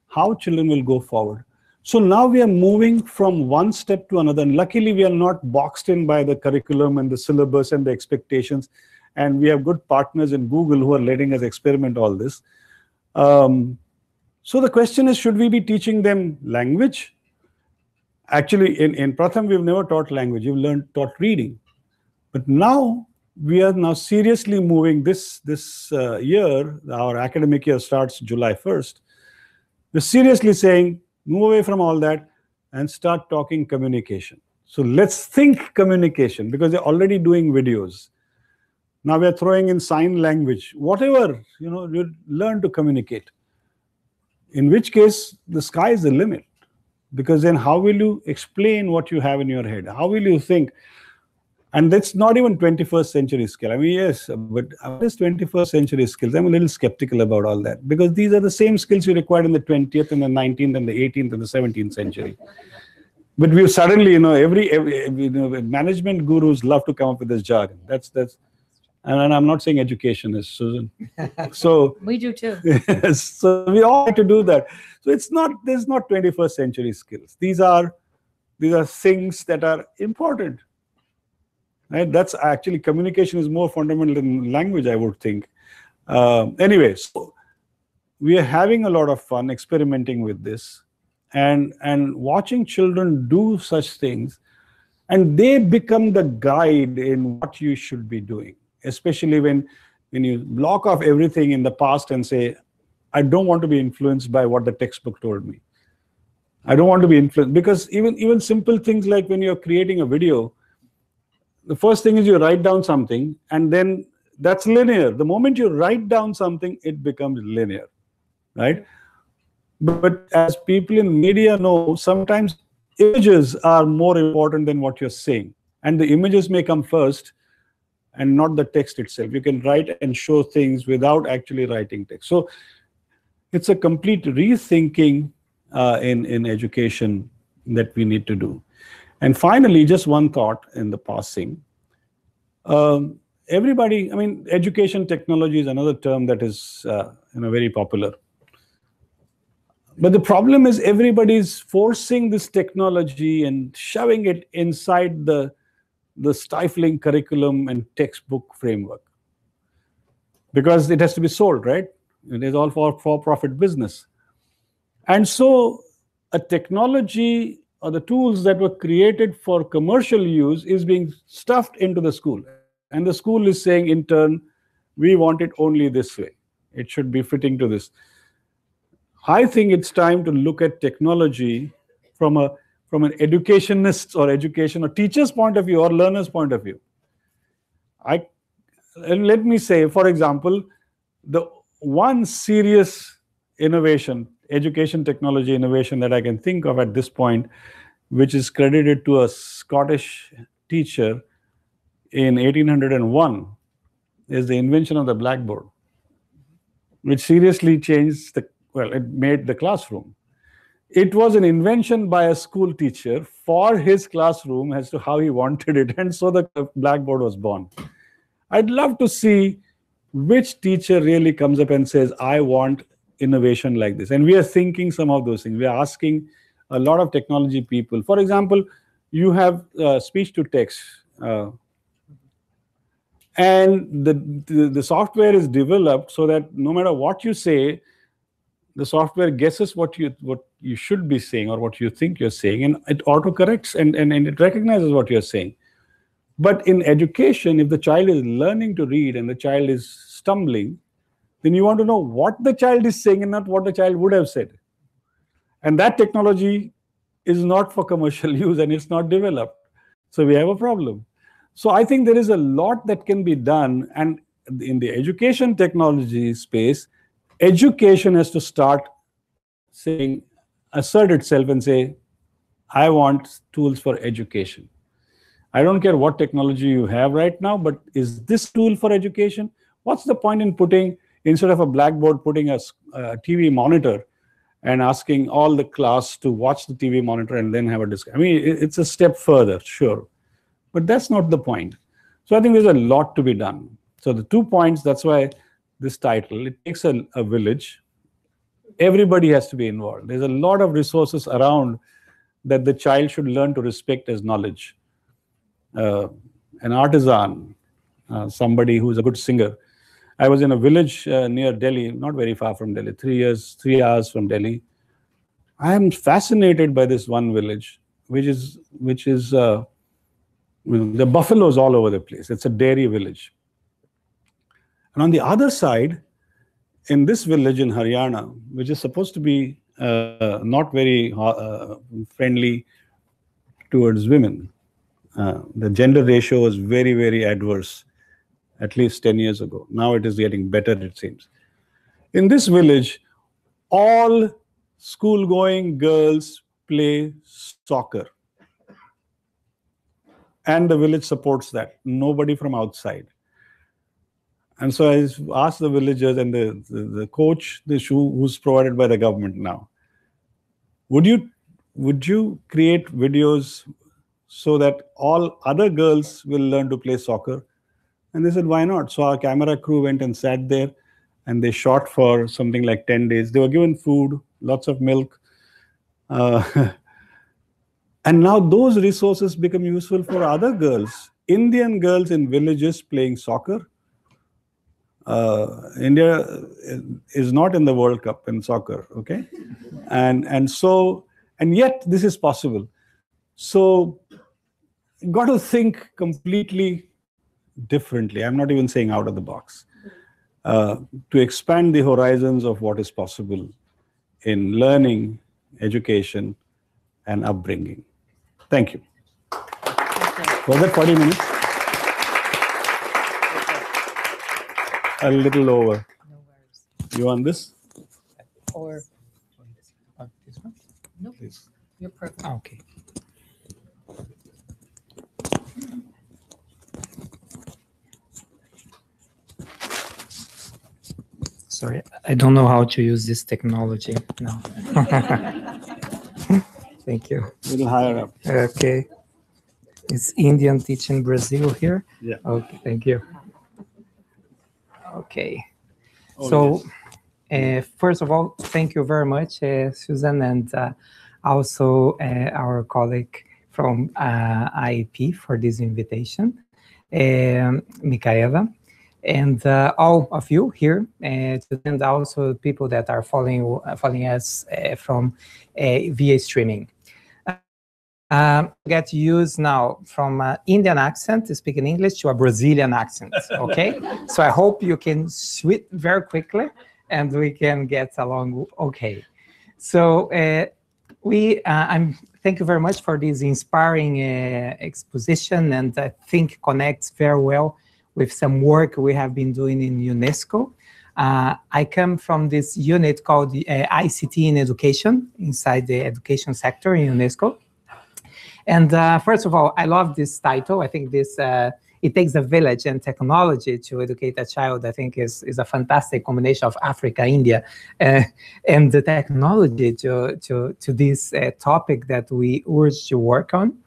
how children will go forward. So now we are moving from one step to another. And luckily, we are not boxed in by the curriculum and the syllabus and the expectations. And we have good partners in Google who are letting us experiment all this. So the question is, should we be teaching them language? Actually, in Pratham, we've never taught language. We've taught reading. But now, we are now seriously moving this year. Our academic year starts July 1st. We're seriously saying, move away from all that and start talking communication. So let's think communication, because they're already doing videos. Now we're throwing in sign language, whatever, you learn to communicate. In which case, the sky is the limit. Because then how will you explain what you have in your head? How will you think? And that's not even 21st century skill. I mean, yes, but what is 21st century skills? I'm a little skeptical about all that, because these are the same skills you required in the 20th and the 19th and the 18th and the 17th century. But we suddenly, every management gurus love to come up with this jargon. That's, and I'm not saying education is, Susan. So we do too. Yes, so we all have to do that. So there's not 21st century skills. These are things that are important. Right? That's actually, communication is more fundamental than language, I would think. Anyway, so we are having a lot of fun experimenting with this and watching children do such things, and they become the guide in what you should be doing, especially when you block off everything in the past and say, I don't want to be influenced by what the textbook told me. I don't want to be influenced, because even simple things like when you're creating a video, the first thing is you write down something, and then that's linear. The moment you write down something, it becomes linear, right? But as people in media know, sometimes images are more important than what you're saying. And the images may come first and not the text itself. You can write and show things without actually writing text. So it's a complete rethinking in education that we need to do. And finally, just one thought in the passing. Everybody, I mean, education technology is another term that is very popular. But the problem is everybody's forcing this technology and shoving it inside the stifling curriculum and textbook framework. Because it has to be sold, right? It is all for-profit business. And so a technology or the tools that were created for commercial use is being stuffed into the school. And the school is saying, in turn, we want it only this way. It should be fitting to this. I think it's time to look at technology from an educationist or education or teacher's point of view or learner's point of view. Let me say, for example, the one serious innovation, education technology innovation that I can think of at this point, which is credited to a Scottish teacher in 1801, is the invention of the blackboard, which seriously changed it made the classroom. It was an invention by a school teacher for his classroom as to how he wanted it, and so the blackboard was born. I'd love to see which teacher really comes up and says, I want innovation like this. And we are thinking some of those things. We are asking a lot of technology people. For example, you have speech to text. And the software is developed so that no matter what you say, the software guesses what you should be saying or what you think you're saying, and it autocorrects and it recognizes what you're saying. But in education, if the child is learning to read and the child is stumbling, then you want to know what the child is saying and not what the child would have said. And that technology is not for commercial use and it's not developed. So we have a problem. So I think there is a lot that can be done. And in the education technology space, education has to start saying, assert itself and say, I want tools for education. I don't care what technology you have right now, but is this tool for education? What's the point in putting, instead of a blackboard, putting a TV monitor and asking all the class to watch the TV monitor and then have a discussion? I mean, it's a step further, sure, but that's not the point. So I think there's a lot to be done. So the 2 points, that's why this title, it takes a village. Everybody has to be involved. There's a lot of resources around that the child should learn to respect as knowledge. An artisan, somebody who's a good singer. I was in a village near Delhi, not very far from Delhi, 3 hours from Delhi. I am fascinated by this one village, which is the buffaloes all over the place. It's a dairy village. And on the other side, in this village in Haryana, which is supposed to be not very friendly towards women, the gender ratio was very, very adverse, at least 10 years ago. Now it is getting better, it seems. In this village, all school-going girls play soccer. And the village supports that. Nobody from outside. And so I asked the villagers and the coach, who's provided by the government now, would you create videos so that all other girls will learn to play soccer? And they said, why not? So our camera crew went and sat there and they shot for something like 10 days. They were given food, lots of milk. And now those resources become useful for other girls, Indian girls in villages playing soccer. India is not in the World Cup in soccer, okay? And yet this is possible. So you got to think completely differently. I'm not even saying out of the box. To expand the horizons of what is possible in learning, education, and upbringing. Thank you. Was that 40 minutes? A little over. No worries. You want this? Or this one? No, Please. you're perfect. Ah, okay. Sorry, I don't know how to use this technology now. Thank you. A little higher up. Okay. It's Indian teaching Brazil here? Yeah. Okay, thank you. Okay. Oh, So, first of all, thank you very much, Suzanne, and also our colleague from IIEP for this invitation, Micaela, and all of you here, and also people that are following us from via streaming. Get used now from Indian accent, speaking English, to a Brazilian accent, okay? So I hope you can switch very quickly and we can get along okay. So thank you very much for this inspiring exposition, and I think connects very well with some work we have been doing in UNESCO. I come from this unit called the ICT in Education inside the education sector in UNESCO. And first of all, I love this title. I think this it takes a village and technology to educate a child. I think is a fantastic combination of Africa, India, and the technology to this topic that we urge to work on.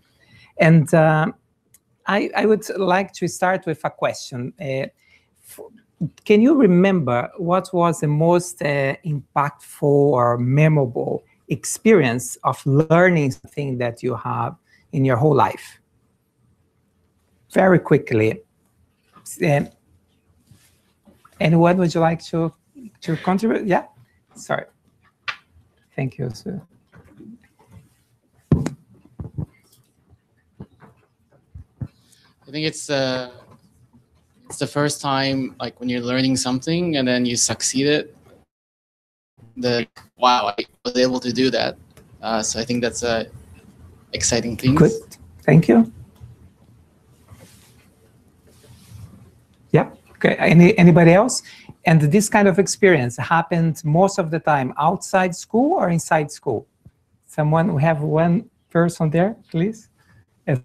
And I would like to start with a question. Can you remember what was the most impactful or memorable experience of learning something that you have in your whole life? Very quickly. Anyone would you like to contribute? Yeah? Sorry. Thank you, sir. I think it's the first time, like when you're learning something and then you succeeded. Wow, I was able to do that. So I think that's a exciting thing. Good, thank you. Yeah. Okay. Anybody else? And this kind of experience happened most of the time outside school or inside school? Someone, we have one person there, please.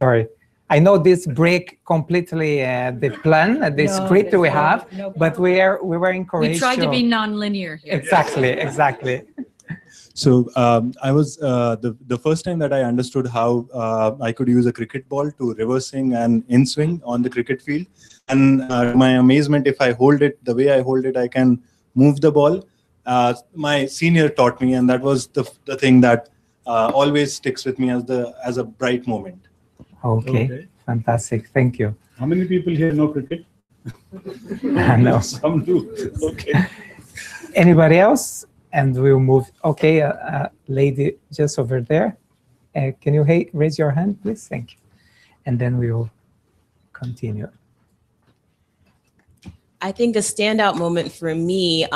Sorry. I know this break completely the plan, the script we have, but we were encouraged. We tried to be non-linear here. Exactly. So I was the first time that I understood how I could use a cricket ball to reversing and in swing on the cricket field. And to my amazement, if I hold it the way I hold it, I can move the ball. My senior taught me, and that was the thing that always sticks with me as a bright moment. Okay. Fantastic. Thank you. How many people here know cricket? No. Some do. Okay. Anybody else? And we'll move. Okay, lady just over there. Can you raise your hand, please? Thank you. And then we will continue. I think a standout moment for me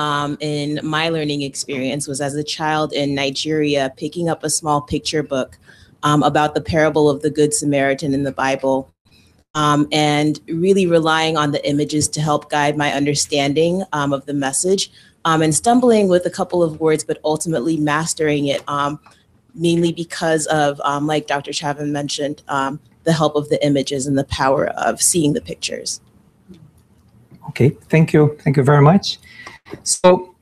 in my learning experience was as a child in Nigeria, picking up a small picture book about the parable of the Good Samaritan in the Bible, and really relying on the images to help guide my understanding of the message, and stumbling with a couple of words, but ultimately mastering it, mainly because of, like Dr. Chavan mentioned, the help of the images and the power of seeing the pictures. Okay, thank you. Thank you very much. So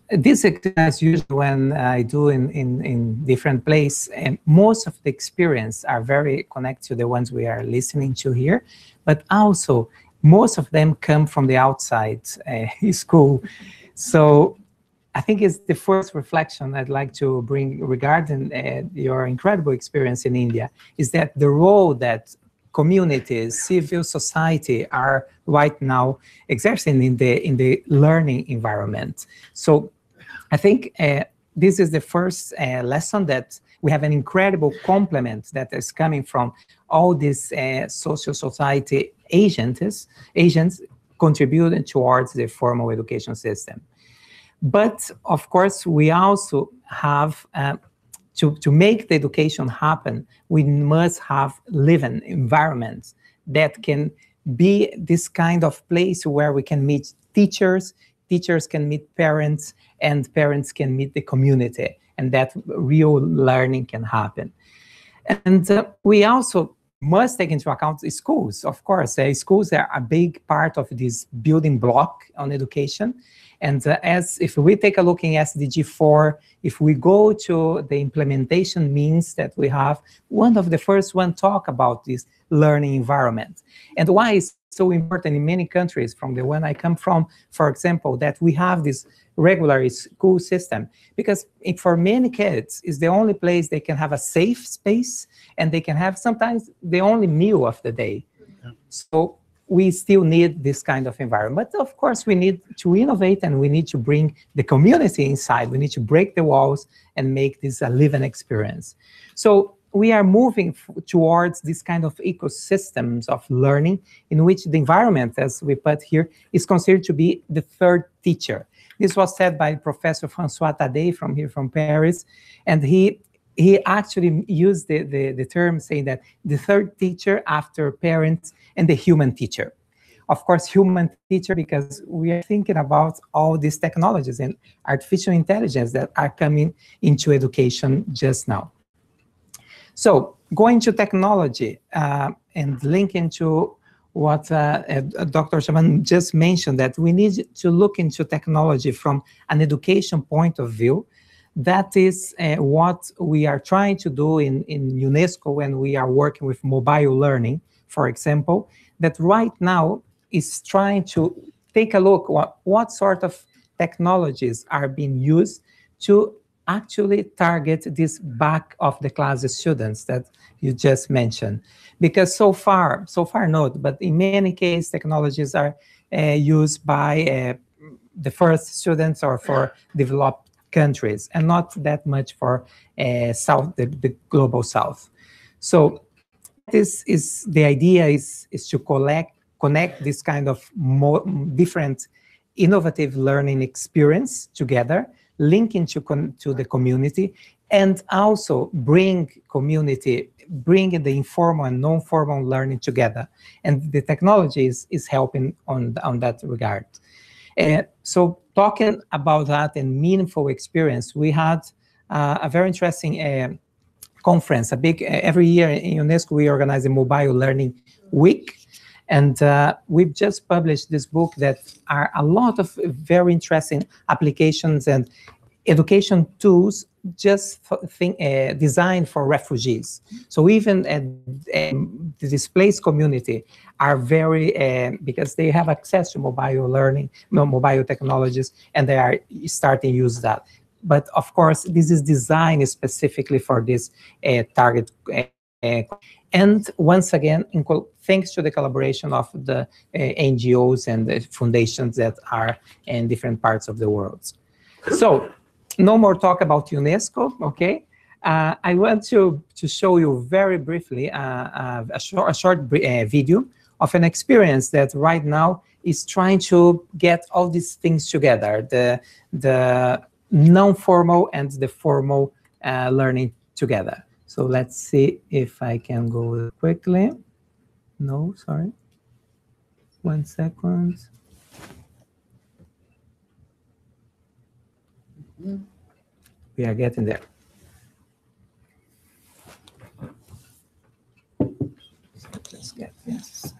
this exercise usually when I do in different places, and most of the experience are very connected to the ones we are listening to here, but also most of them come from the outside school. So I think it's the first reflection I'd like to bring regarding your incredible experience in India, is that the role that communities, civil society are right now exerting in the learning environment. So I think this is the first lesson, that we have an incredible complement that is coming from all these social society agents contributing towards the formal education system. But of course, we also have to make the education happen, we must have living environments that can be this kind of place where we can meet teachers, teachers can meet parents, and parents can meet the community, and that real learning can happen. And we also must take into account the schools. Of course, schools are a big part of this building block on education. And as if we take a look in SDG 4, if we go to the implementation means that we have, one of the first one talk about this learning environment. And why is so important in many countries, from the one I come from, for example, that we have this regular school system, because for many kids it's the only place they can have a safe space, and they can have sometimes the only meal of the day. Yeah. So we still need this kind of environment. But of course, we need to innovate, and we need to bring the community inside. We need to break the walls and make this a living experience. So we are moving towards this kind of ecosystems of learning, in which the environment, as we put here, is considered to be the third teacher. This was said by Professor François Tadei from Paris, and he actually used the term saying that the third teacher after parents and the human teacher. Of course, human teacher, because we are thinking about all these technologies and artificial intelligence that are coming into education just now. So going to technology and linking to what Dr. Chavan just mentioned, that we need to look into technology from an education point of view. That is what we are trying to do in UNESCO when we are working with mobile learning, for example, that right now is trying to take a look what sort of technologies are being used to actually target this back of the class students that you just mentioned. Because so far not, but in many cases, technologies are used by the first students or for developed countries, and not that much for South, the global South. So this is the idea is to connect this kind of different innovative learning experience together, linking to the community, and also bring the informal and non-formal learning together. And the technology is helping on that regard. So talking about that and meaningful experience, we had a very interesting conference, a big, every year in UNESCO, we organize a Mobile Learning Week. And we've just published this book that are a lot of very interesting applications and education tools just designed for refugees. So even the displaced community are very, because they have access to mobile learning, mobile technologies, and they are starting to use that. But of course, this is designed specifically for this target. And once again, thanks to the collaboration of the NGOs and the foundations that are in different parts of the world. So no more talk about UNESCO, okay? I want to show you very briefly a short video of an experience that right now is trying to get all these things together, the non-formal and the formal learning together. So let's see if I can go quickly. No, sorry. 1 second. We are getting there. So let's get this.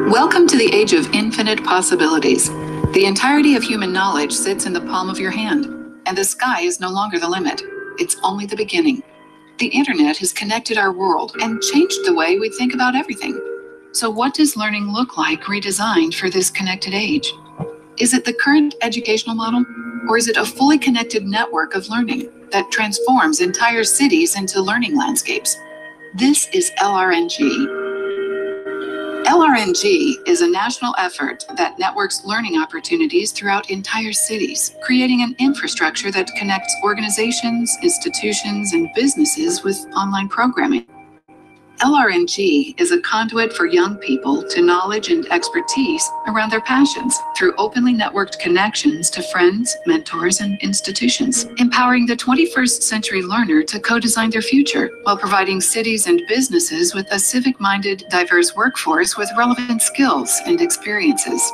Welcome to the age of infinite possibilities. The entirety of human knowledge sits in the palm of your hand, and the sky is no longer the limit. It's only the beginning. The internet has connected our world and changed the way we think about everything. So what does learning look like redesigned for this connected age? Is it the current educational model, or is it a fully connected network of learning that transforms entire cities into learning landscapes? This is LRNG. LRNG is a national effort that networks learning opportunities throughout entire cities, creating an infrastructure that connects organizations, institutions, and businesses with online programming. LRNG is a conduit for young people to knowledge and expertise around their passions through openly networked connections to friends, mentors, and institutions, empowering the 21st century learner to co-design their future while providing cities and businesses with a civic-minded, diverse workforce with relevant skills and experiences.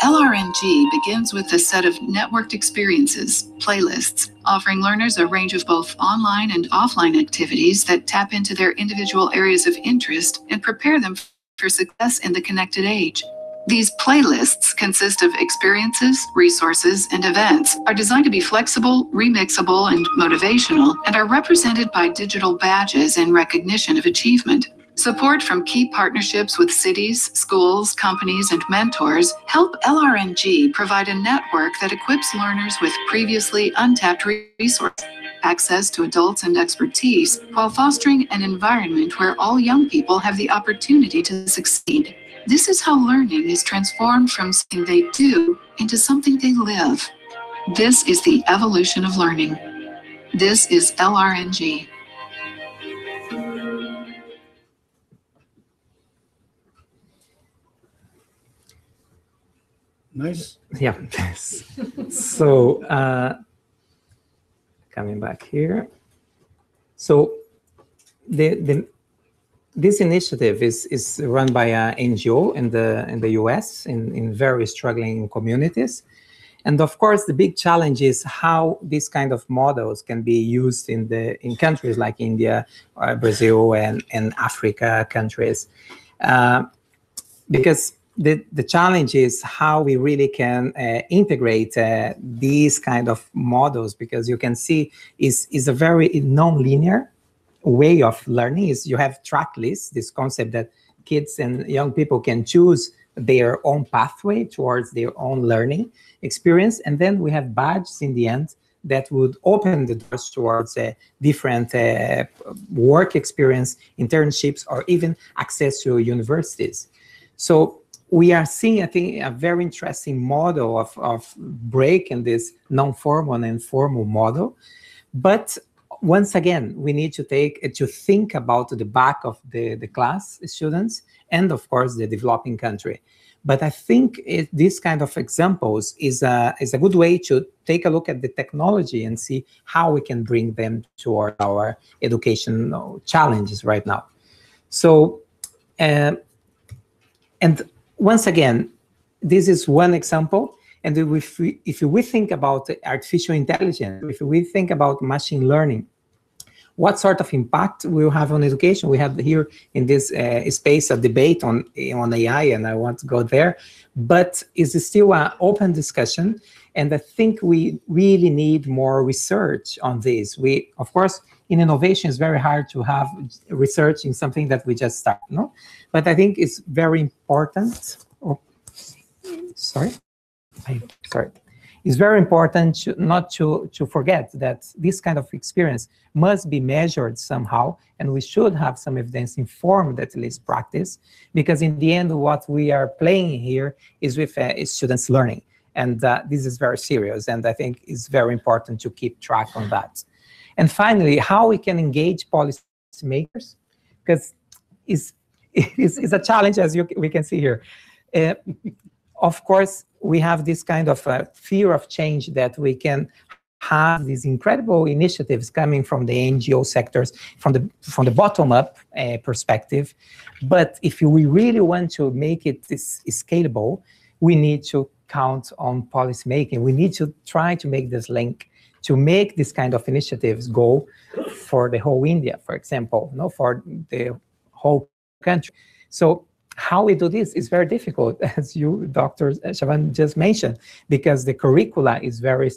LRNG begins with a set of networked experiences, playlists, offering learners a range of both online and offline activities that tap into their individual areas of interest and prepare them for success in the connected age. These playlists consist of experiences, resources, and events, are designed to be flexible, remixable, and motivational, and are represented by digital badges in recognition of achievement. Support from key partnerships with cities, schools, companies, and mentors help LRNG provide a network that equips learners with previously untapped resources, access to adults and expertise, while fostering an environment where all young people have the opportunity to succeed. This is how learning is transformed from something they do into something they live. This is the evolution of learning. This is LRNG. Nice. Yeah. So coming back here. So this initiative is run by an NGO in the US in very struggling communities. And of course, the big challenge is how these kind of models can be used in countries like India, Brazil, and Africa countries. Because the challenge is how we really can integrate these kind of models, because you can see is a very non-linear way of learning. Is you have track lists, this concept that kids and young people can choose their own pathway towards their own learning experience, and then we have badges in the end that would open the doors towards a different work experience, internships, or even access to universities. So we are seeing, I think, a very interesting model of break in this non-formal and formal model. But once again, we need to think about the back of the class students and, of course, the developing country. But I think this kind of examples is a good way to take a look at the technology and see how we can bring them toward our educational challenges right now. So, and once again, this is one example. And if we think about artificial intelligence, if we think about machine learning, what sort of impact will have on education? We have here in this space a debate on AI, and I want to go there. But it's still an open discussion, and I think we really need more research on this. Of course, in innovation, it's very hard to have research in something that we just start, no? But I think it's very important. Oh, sorry. It's very important not to forget that this kind of experience must be measured somehow, and we should have some evidence-informed, at least, practice, because in the end, what we are playing here is with students learning, and this is very serious, and I think it's very important to keep track on that. And finally, how we can engage policymakers, because it's a challenge, as we can see here. Of course, we have this kind of fear of change, that we can have these incredible initiatives coming from the NGO sectors, from the bottom-up perspective. But if we really want to make it scalable, we need to count on policymaking. We need to try to make this link, to make this kind of initiatives go for the whole India, for example, for the whole country. So how we do this is very difficult, as you, Dr. Chavan, just mentioned, because the curricula is very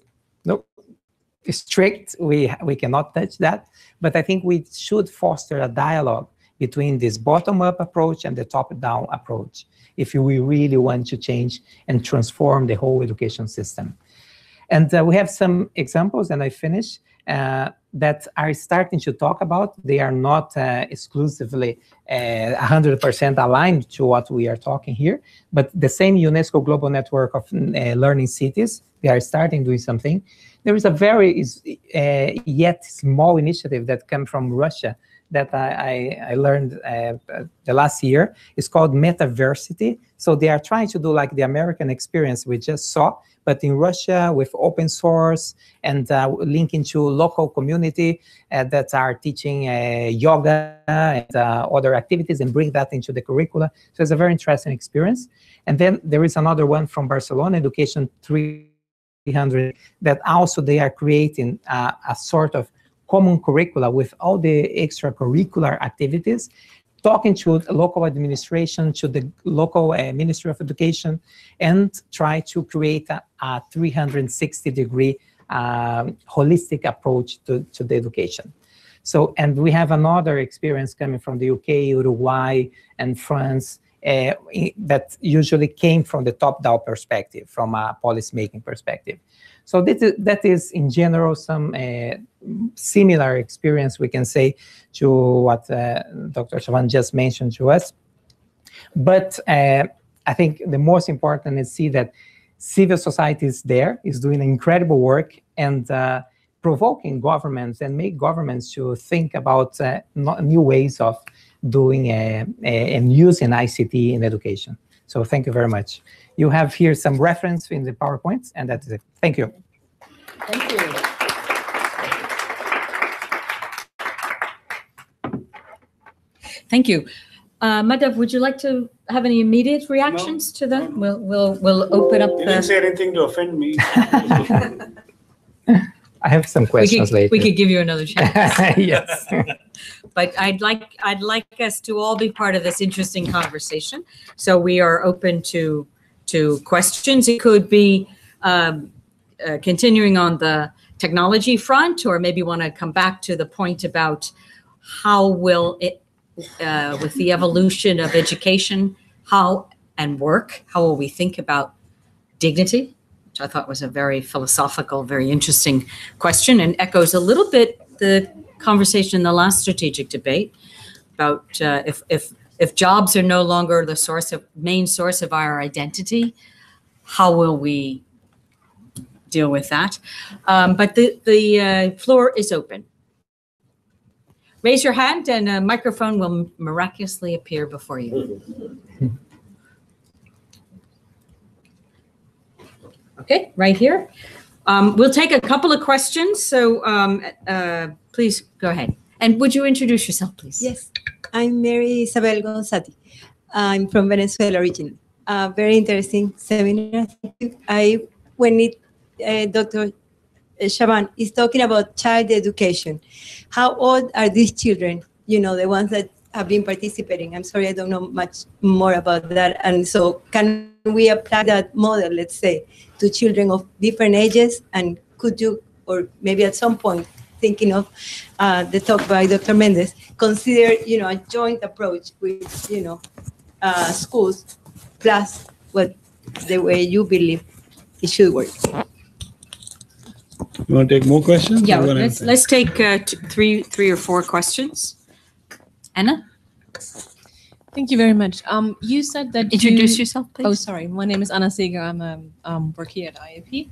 strict. We cannot touch that. But I think we should foster a dialogue between this bottom-up approach and the top-down approach if we really want to change and transform the whole education system. And we have some examples, and I finish, that are starting to talk about. They are not exclusively 100% aligned to what we are talking here, but the same UNESCO Global Network of Learning Cities, they are starting doing something. There is a very yet small initiative that came from Russia that I learned the last year. It's called Metaversity. So they are trying to do like the American experience we just saw, but in Russia with open source and linking to local community that are teaching yoga and other activities and bring that into the curricula. So it's a very interesting experience. And then there is another one from Barcelona, Education 300, that also they are creating a sort of common curricula with all the extracurricular activities, talking to the local administration, to the local Ministry of Education, and try to create a 360-degree holistic approach to the education. So, and we have another experience coming from the UK, Uruguay, and France, that usually came from the top-down perspective, from a policy-making perspective. So that is in general some similar experience, we can say, to what Dr. Chavan just mentioned to us. But I think the most important is see that civil society is there, is doing incredible work, and provoking governments and make governments to think about new ways of doing and using ICT in education. So thank you very much. You have here some reference in the PowerPoints, and that's it. Thank you. Thank you. Thank you. Madhav, would you like to have any immediate reactions to that? We'll open up. You didn't say anything to offend me. I have some questions later. We could give you another chance. Yes. But I'd like us to all be part of this interesting conversation. So we are open to questions. It could be continuing on the technology front, or maybe want to come back to the point about how will it, with the evolution of education, how and work, how will we think about dignity, which I thought was a very philosophical, very interesting question, and echoes a little bit the conversation in the last strategic debate about if jobs are no longer the main source of our identity, how will we deal with that? But the floor is open. Raise your hand and a microphone will miraculously appear before you. Okay, right here. We'll take a couple of questions, so please go ahead. And would you introduce yourself, please? Yes, I'm Mary Isabel Gonzati. I'm from Venezuela originally. very interesting seminar. Dr. Chavan is talking about child education. How old are these children? You know, the ones that have been participating. I'm sorry, I don't know much more about that. And so can we apply that model, let's say, to children of different ages? And could you, or maybe at some point, thinking of the talk by Dr. Mendes, consider, you know, a joint approach with, you know, schools plus what the way you believe it should work. You want to take more questions? Yeah, let's take three or four questions. Anna? Thank you very much. You said that Introduce yourself, please. Oh, sorry. My name is Anna Seeger. I'm work here at IIEP.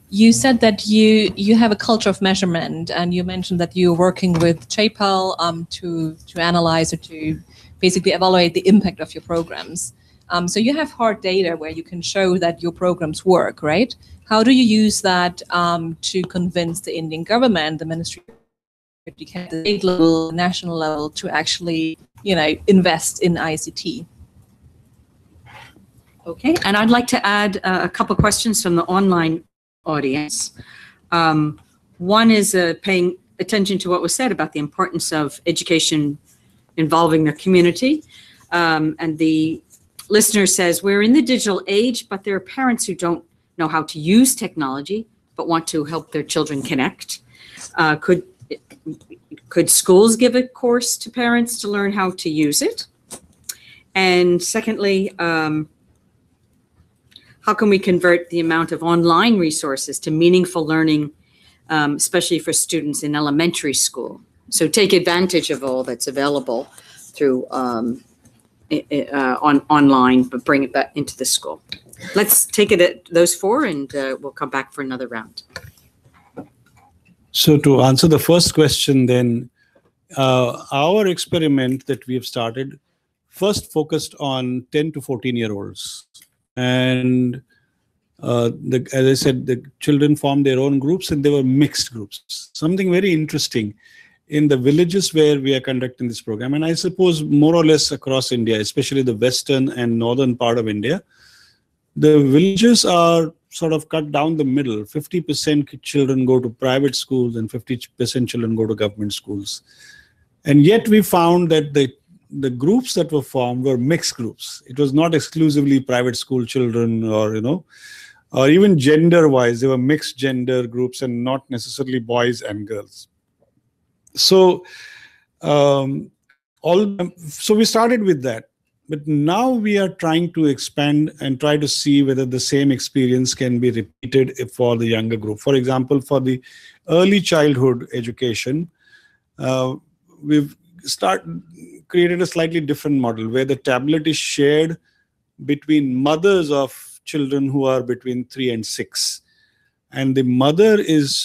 You said that you have a culture of measurement, and you mentioned that you're working with JPAL to analyze or to basically evaluate the impact of your programs. So you have hard data where you can show that your programs work, right? How do you use that to convince the Indian government, the Ministry of Education, the state level, national level, to actually, you know, invest in ICT? Okay, and I'd like to add a couple questions from the online audience. One is paying attention to what was said about the importance of education involving their community. And the listener says, we're in the digital age, but there are parents who don't know how to use technology, but want to help their children connect. Could schools give a course to parents to learn how to use it? And secondly, how can we convert the amount of online resources to meaningful learning, especially for students in elementary school? So take advantage of all that's available through online, but bring it back into the school. Let's take it at those four, and we'll come back for another round. So to answer the first question then, our experiment that we have started first focused on 10 to 14-year-olds. And as I said, the children formed their own groups, and they were mixed groups. Something very interesting in the villages where we are conducting this program, and I suppose more or less across India, especially the western and northern part of India, the villages are sort of cut down the middle. 50% children go to private schools and 50% children go to government schools. And yet we found that the groups that were formed were mixed groups. It was not exclusively private school children, or, you know, or even gender-wise, they were mixed gender groups and not necessarily boys and girls. So, so we started with that. But now we are trying to expand and try to see whether the same experience can be repeated for the younger group. For example, for the early childhood education, we've created a slightly different model where the tablet is shared between mothers of children who are between 3 and 6. And the mother is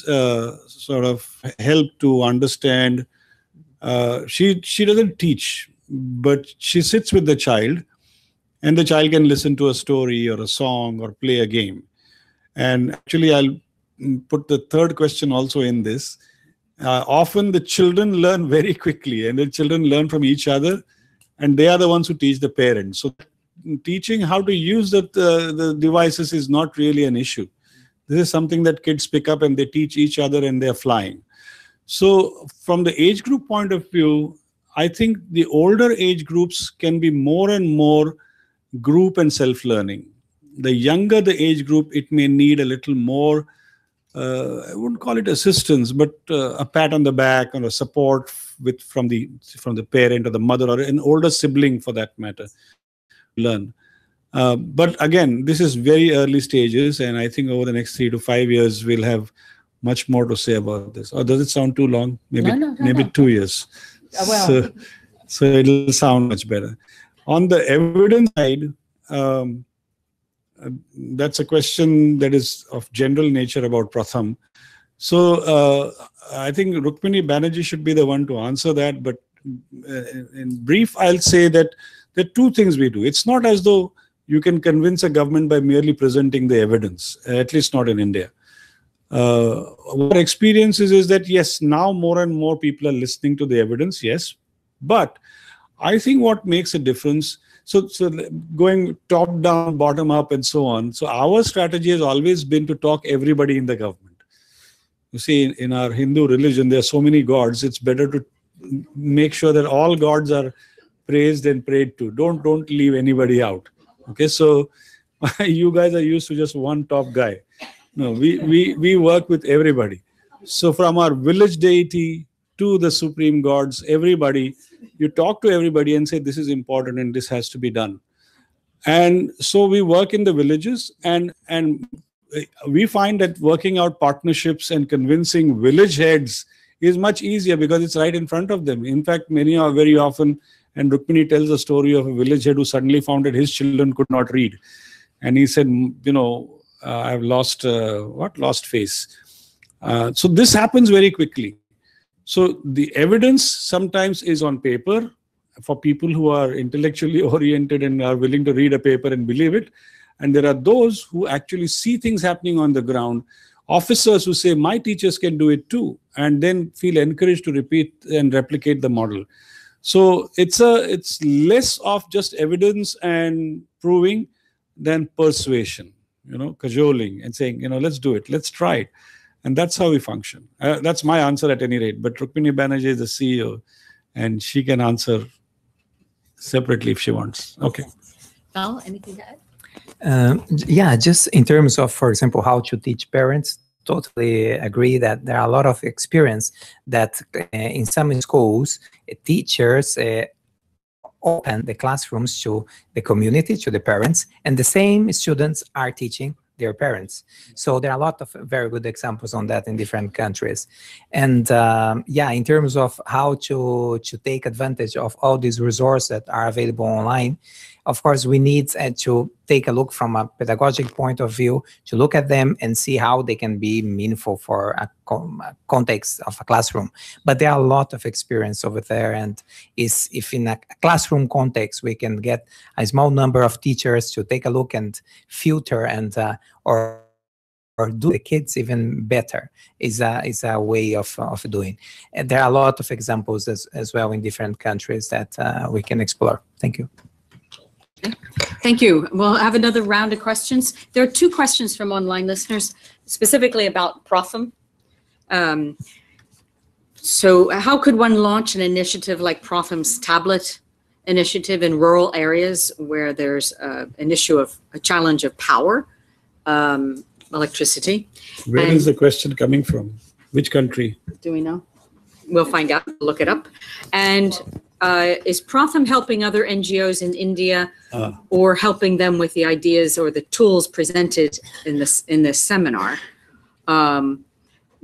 sort of helped to understand. She doesn't teach, but she sits with the child, and the child can listen to a story or a song or play a game. And actually, I'll put the third question also in this. Often the children learn very quickly, and the children learn from each other, and they are the ones who teach the parents. So teaching how to use the devices is not really an issue. This is something that kids pick up and they teach each other, and they're flying. So from the age group point of view, I think the older age groups can be more and more group and self-learning. The younger the age group, it may need a little more, I wouldn't call it assistance, but a pat on the back or a support from the parent or the mother or an older sibling for that matter, learn. But again, this is very early stages, and I think over the next 3 to 5 years, we'll have much more to say about this. Or does it sound too long? Maybe 2 years. Well. So it'll sound much better. On the evidence side, that's a question that is of general nature about Pratham. So I think Rukmini Banerjee should be the one to answer that. But in brief, I'll say that there are two things we do. It's not as though you can convince a government by merely presenting the evidence, at least not in India. What experience is that, yes, now more and more people are listening to the evidence, yes. But I think what makes a difference, So going top down, bottom up, and so on. So our strategy has always been to talk everybody in the government. You see, in our Hindu religion, there are so many gods. It's better to make sure that all gods are praised and prayed to. Don't leave anybody out. Okay, so you guys are used to just one top guy. No, we work with everybody. So from our village deity to the supreme gods, everybody, you talk to everybody and say this is important and this has to be done. And so we work in the villages, and we find that working out partnerships and convincing village heads is much easier because it's right in front of them. In fact, many are very often, and Rukmini tells a story of a village head who suddenly found that his children could not read. And he said, I've lost face. So this happens very quickly. So the evidence sometimes is on paper for people who are intellectually oriented and are willing to read a paper and believe it. And there are those who actually see things happening on the ground, officers who say, my teachers can do it too, and then feel encouraged to repeat and replicate the model. So it's less of just evidence and proving than persuasion, cajoling and saying, let's do it, let's try it. And that's how we function. That's my answer at any rate. But Rukmini Banerjee is the CEO, and she can answer separately if she wants. Okay. Val, anything to add? Yeah, just in terms of, for example, how to teach parents, totally agree that there are a lot of experience that in some schools, teachers open the classrooms to the community, to the parents, and the same students are teaching their parents. So there are a lot of very good examples on that in different countries. And yeah, in terms of how to take advantage of all these resources that are available online, of course, we need to take a look from a pedagogic point of view, to look at them and see how they can be meaningful for a context of a classroom. But there are a lot of experience over there, and if in a classroom context we can get a small number of teachers to take a look and filter and or do the kids even better is a way of doing. And there are a lot of examples as well in different countries that we can explore. Thank you. Thank you. We'll have another round of questions. There are two questions from online listeners, specifically about Pratham. So how could one launch an initiative like Pratham's tablet initiative in rural areas where there's an issue of a challenge of power, electricity? Where is the question coming from? Which country? Do we know? We'll find out. Look it up. And is Pratham helping other NGOs in India or helping them with the ideas or the tools presented in this seminar?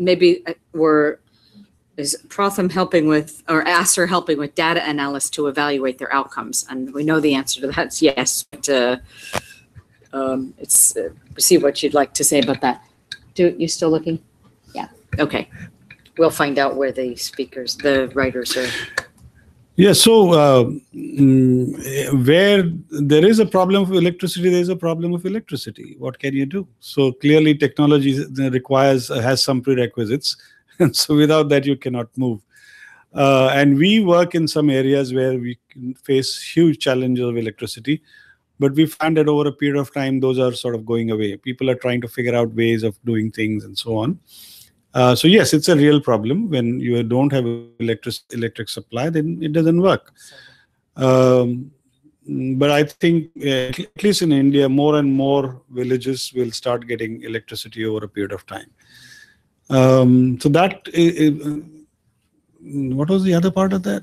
Maybe is Pratham helping with, or ASR helping with data analysis to evaluate their outcomes? And we know the answer to that is yes. But, see what you'd like to say about that. You still looking? Yeah. Okay. We'll find out where the writers are. Yeah, so where there is a problem of electricity, there is a problem of electricity. What can you do? So clearly technology has some prerequisites. And so without that, you cannot move. And we work in some areas where we face huge challenges of electricity. But we find that over a period of time, those are sort of going away. People are trying to figure out ways of doing things and so on. So yes, it's a real problem. When you don't have electric supply, then it doesn't work. But I think, at least in India, more and more villages will start getting electricity over a period of time. So that, what was the other part of that?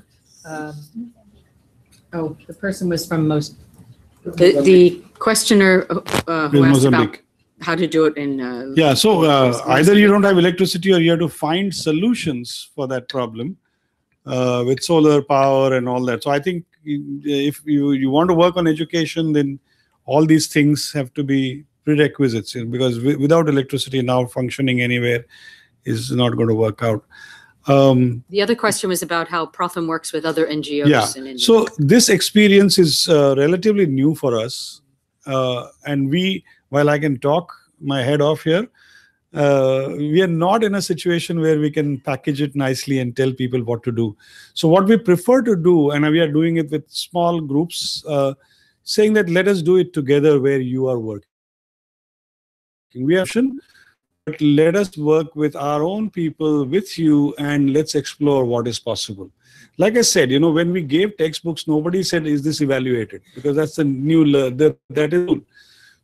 The person was from the questioner who asked about how to do it in yeah, so either you don't have electricity or you have to find solutions for that problem with solar power and all that. So I think if you want to work on education, then all these things have to be prerequisites, because without electricity now functioning anywhere is not going to work out. The other question was about how Pratham works with other NGOs in India. So this experience is relatively new for us. And while I can talk my head off here, we are not in a situation where we can package it nicely and tell people what to do. So what we prefer to do, and we are doing it with small groups, saying that let us do it together where you are working. We have, but let us work with our own people, with you, and let's explore what is possible. Like I said, when we gave textbooks, nobody said, is this evaluated? Because that's the new, that is.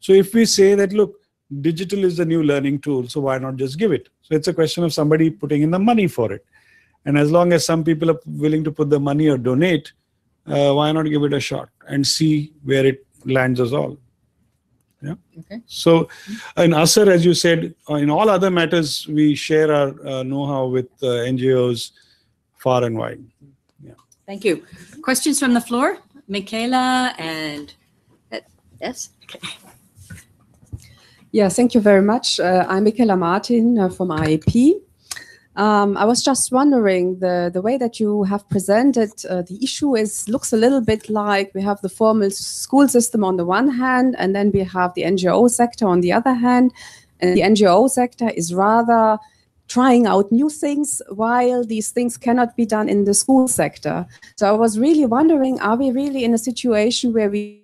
So if we say that, look, digital is the new learning tool, so why not just give it? So it's a question of somebody putting in the money for it. And as long as some people are willing to put the money or donate, why not give it a shot and see where it lands us all? Yeah. Okay. So in ASER, as you said, in all other matters, we share our know-how with NGOs far and wide. Yeah. Thank you. Questions from the floor? Michaela and yes. Okay. Yeah, thank you very much. I'm Michaela Martin from IIEP. I was just wondering, the way that you have presented the issue looks a little bit like we have the formal school system on the one hand, and then we have the NGO sector on the other hand. And the NGO sector is rather trying out new things, while these things cannot be done in the school sector. So I was really wondering, are we really in a situation where we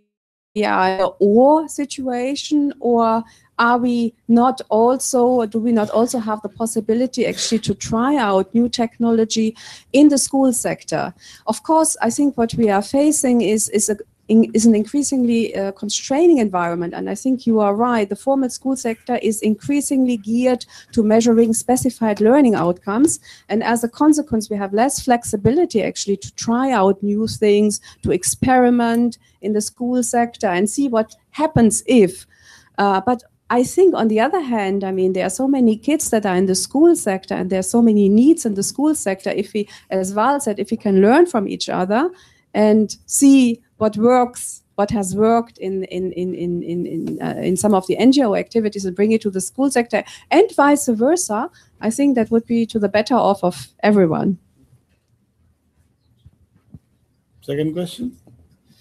are in an or situation, or are we not also, do we not also have the possibility actually to try out new technology in the school sector? Of course, I think what we are facing is an increasingly constraining environment. And I think you are right. The formal school sector is increasingly geared to measuring specified learning outcomes. And as a consequence, we have less flexibility actually to try out new things, to experiment in the school sector and see what happens if. But I think on the other hand, I mean, there are so many kids that are in the school sector and there are so many needs in the school sector. If we, as Val said, if we can learn from each other and see what works, what has worked in some of the NGO activities and bring it to the school sector and vice versa, I think that would be to the better off of everyone. Second question?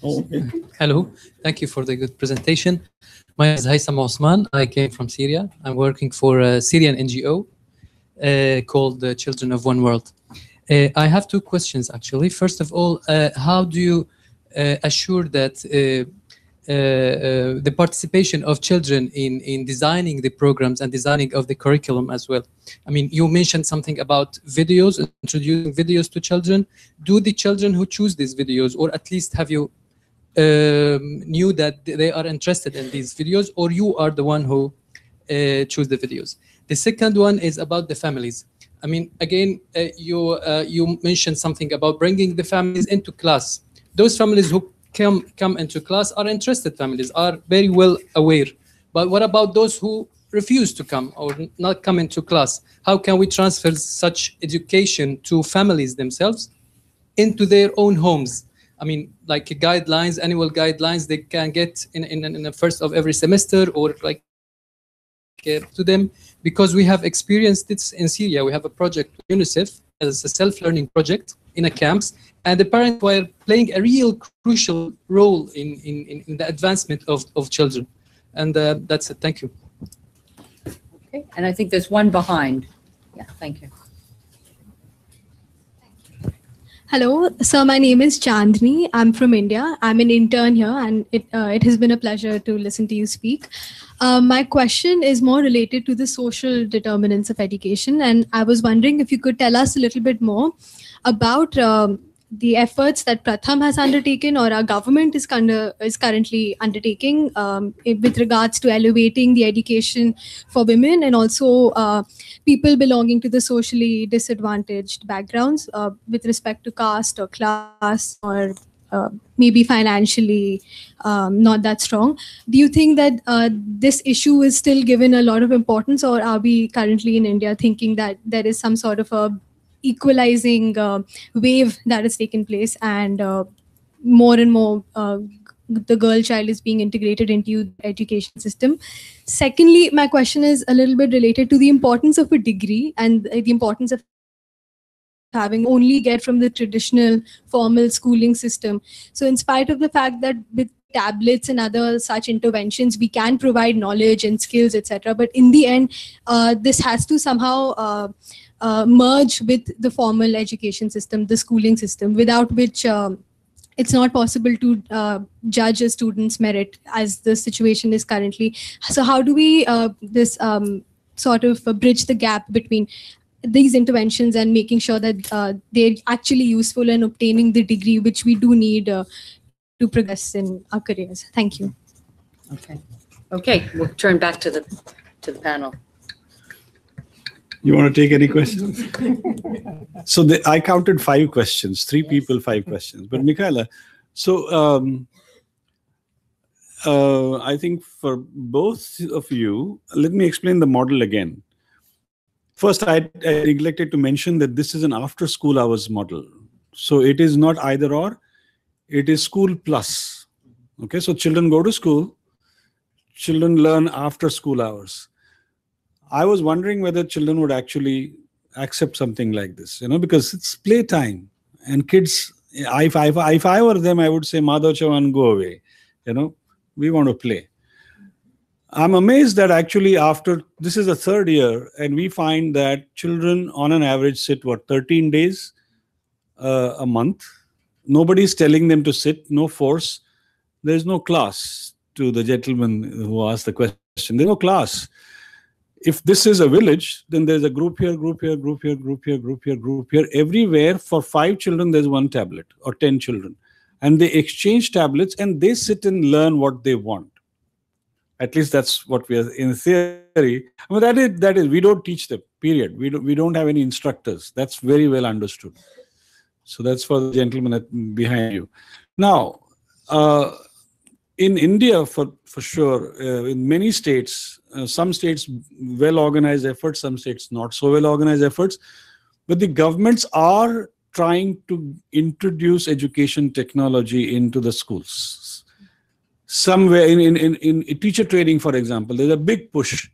Oh, okay. Hello, thank you for the good presentation. My name is Haitham Osman. I came from Syria. I'm working for a Syrian NGO called the Children of One World. I have two questions, actually. First of all, how do you assure that the participation of children in designing the programs and designing of the curriculum as well? I mean, you mentioned something about videos, introducing videos to children. Do the children who choose these videos, or at least have you knew that they are interested in these videos, or you are the one who choose the videos? The second one is about the families. I mean, again, you mentioned something about bringing the families into class. Those families who come into class are interested families, are very well aware. But what about those who refuse to come or not come into class? How can we transfer such education to families themselves into their own homes? I mean, like guidelines, annual guidelines they can get in the first of every semester, or like to them, because we have experienced this in Syria. We have a project with UNICEF as a self-learning project in a camps, and the parents were playing a real crucial role in the advancement of children. And that's it. Thank you. Okay, and I think there's one behind. Yeah, thank you. Hello, sir. My name is Chandni. I'm from India. I'm an intern here, and it has been a pleasure to listen to you speak. My question is more related to the social determinants of education, and I was wondering if you could tell us a little bit more about the efforts that Pratham has undertaken, or our government is currently undertaking with regards to elevating the education for women and also people belonging to the socially disadvantaged backgrounds with respect to caste or class or maybe financially not that strong. Do you think that this issue is still given a lot of importance, or are we currently in India thinking that there is some sort of a equalizing wave that has taken place, and more and more the girl child is being integrated into the education system? Secondly, my question is a little bit related to the importance of a degree and the importance of having only get from the traditional formal schooling system. So in spite of the fact that with tablets and other such interventions, we can provide knowledge and skills, etc. But in the end, this has to somehow merge with the formal education system, the schooling system, without which it's not possible to judge a student's merit as the situation is currently. So how do we sort of bridge the gap between these interventions and making sure that they're actually useful in obtaining the degree which we do need to progress in our careers? Thank you. Okay. Okay, we'll turn back to the panel. You want to take any questions? So I counted 5 questions, 3 people, 5 questions. But Michaela, so I think for both of you, let me explain the model again. First, I neglected to mention that this is an after school hours model. So it is not either or, it is school plus. Okay, so children go to school, children learn after school hours. I was wondering whether children would actually accept something like this, because it's playtime. And kids, if I were them, I would say, Madhav, Chavan, go away. We want to play. I'm amazed that actually after, this is the 3rd year, and we find that children on an average sit, 13 days a month. Nobody's telling them to sit, no force. There's no class, to the gentleman who asked the question. There's no class. If this is a village, then there's a group here, group here, group here, group here, group here, group here. Everywhere for 5 children, there's 1 tablet, or 10 children. And they exchange tablets and they sit and learn what they want. At least that's what we are in theory. I mean, that is we don't teach them, period. We don't have any instructors. That's very well understood. So that's for the gentleman behind you. Now, in India, for sure, in many states, some states well-organized efforts, some states not so well-organized efforts, but the governments are trying to introduce education technology into the schools. Somewhere in teacher training, for example, there's a big push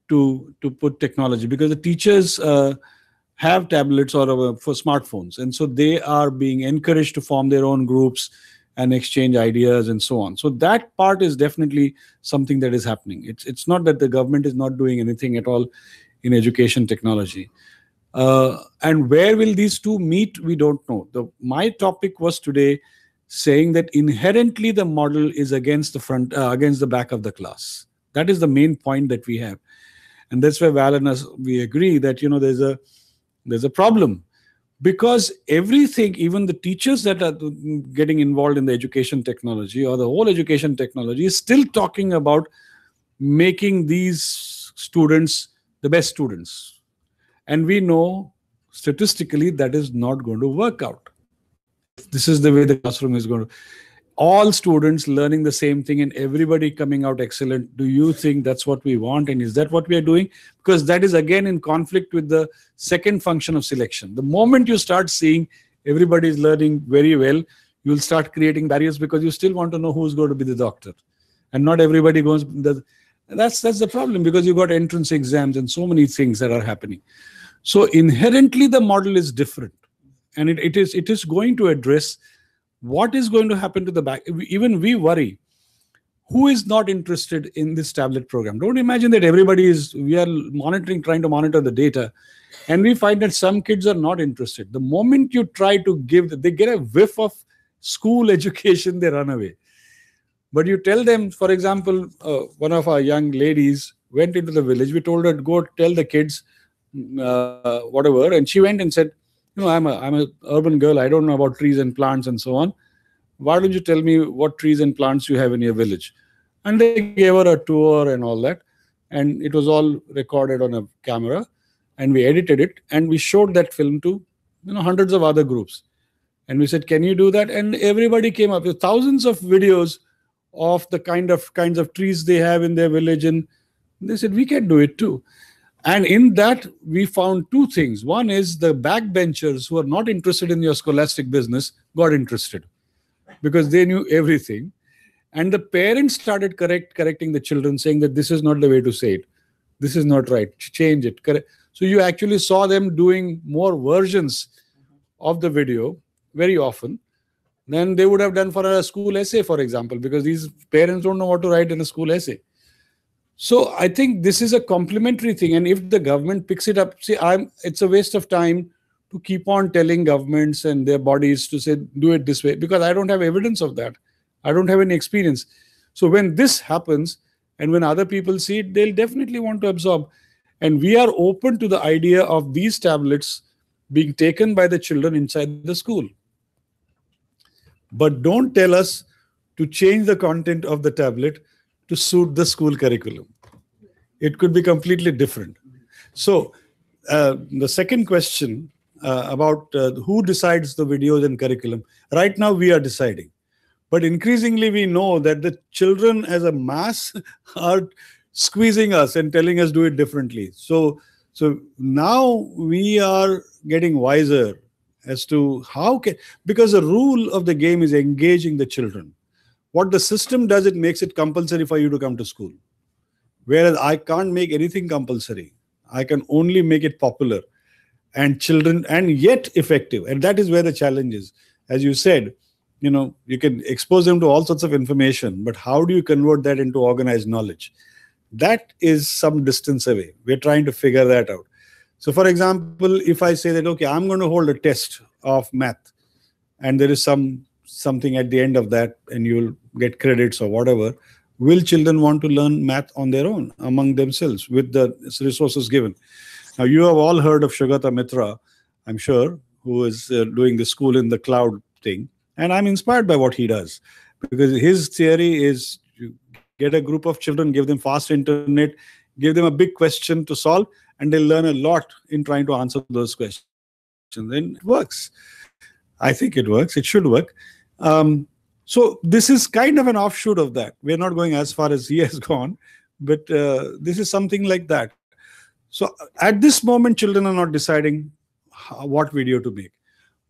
to put technology, because the teachers have tablets or for smartphones, and so they are being encouraged to form their own groups and exchange ideas and so on. So that part is definitely something that is happening. It's not that the government is not doing anything at all in education technology. And where will these two meet? We don't know. My topic was today saying that inherently the model is against the back of the class. That is the main point that we have. And that's where Val and us, we agree that, there's a problem. Because everything, even the teachers that are getting involved in the education technology or the whole education technology, is still talking about making these students the best students. And we know statistically that is not going to work out. This is the way the classroom is going to. All students learning the same thing and everybody coming out excellent. Do you think that's what we want? And is that what we are doing? Because that is again in conflict with the second function of selection. The moment you start seeing everybody is learning very well, you'll start creating barriers, because you still want to know who's going to be the doctor. And not everybody goes. That's the problem, because you got entrance exams and so many things that are happening. So inherently the model is different. And it is going to address what is going to happen to the back. Even we worry, who is not interested in this tablet program? Don't imagine that we are trying to monitor the data, and we find that some kids are not interested. The moment you try to they get a whiff of school education, they run away. But you tell them, for example, one of our young ladies went into the village. We told her to go tell the kids whatever, and she went and said, I'm an urban girl. I don't know about trees and plants and so on. Why don't you tell me what trees and plants you have in your village? And they gave her a tour and all that. And it was all recorded on a camera. And we edited it. And we showed that film to hundreds of other groups. And we said, can you do that? And everybody came up with thousands of videos of the kinds of trees they have in their village. And they said, we can do it too. And in that, we found 2 things. One is the backbenchers who are not interested in your scholastic business got interested because they knew everything. And the parents started correcting the children, saying that this is not the way to say it. This is not right. Change it. Correct. So you actually saw them doing more versions of the video very often than they would have done for a school essay, for example, because these parents don't know what to write in a school essay. So I think this is a complementary thing. And if the government picks it up, it's a waste of time to keep on telling governments and their bodies to say, do it this way, because I don't have evidence of that. I don't have any experience. So when this happens, and when other people see it, they'll definitely want to absorb. And we are open to the idea of these tablets being taken by the children inside the school. But don't tell us to change the content of the tablet to suit the school curriculum. It could be completely different. So the second question about who decides the videos and curriculum, right now we are deciding. But increasingly we know that the children as a mass are squeezing us and telling us do it differently. So now we are getting wiser as to how can, because the rule of the game is engaging the children. What the system does, it makes it compulsory for you to come to school. Whereas I can't make anything compulsory. I can only make it popular and children and yet effective. And that is where the challenge is. As you said, you can expose them to all sorts of information, but how do you convert that into organized knowledge? That is some distance away. We're trying to figure that out. So for example, if I say that, okay, I'm going to hold a test of math and there is something at the end of that and you'll get credits or whatever, will children want to learn math on their own among themselves with the resources given? Now, you have all heard of Shugata Mitra, I'm sure, who is doing the school in the cloud thing. And I'm inspired by what he does, because his theory is you get a group of children, give them fast internet, give them a big question to solve, and they'll learn a lot in trying to answer those questions. And it works. I think it works. It should work. So this is kind of an offshoot of that. We're not going as far as he has gone, but this is something like that. So at this moment, children are not deciding what video to make.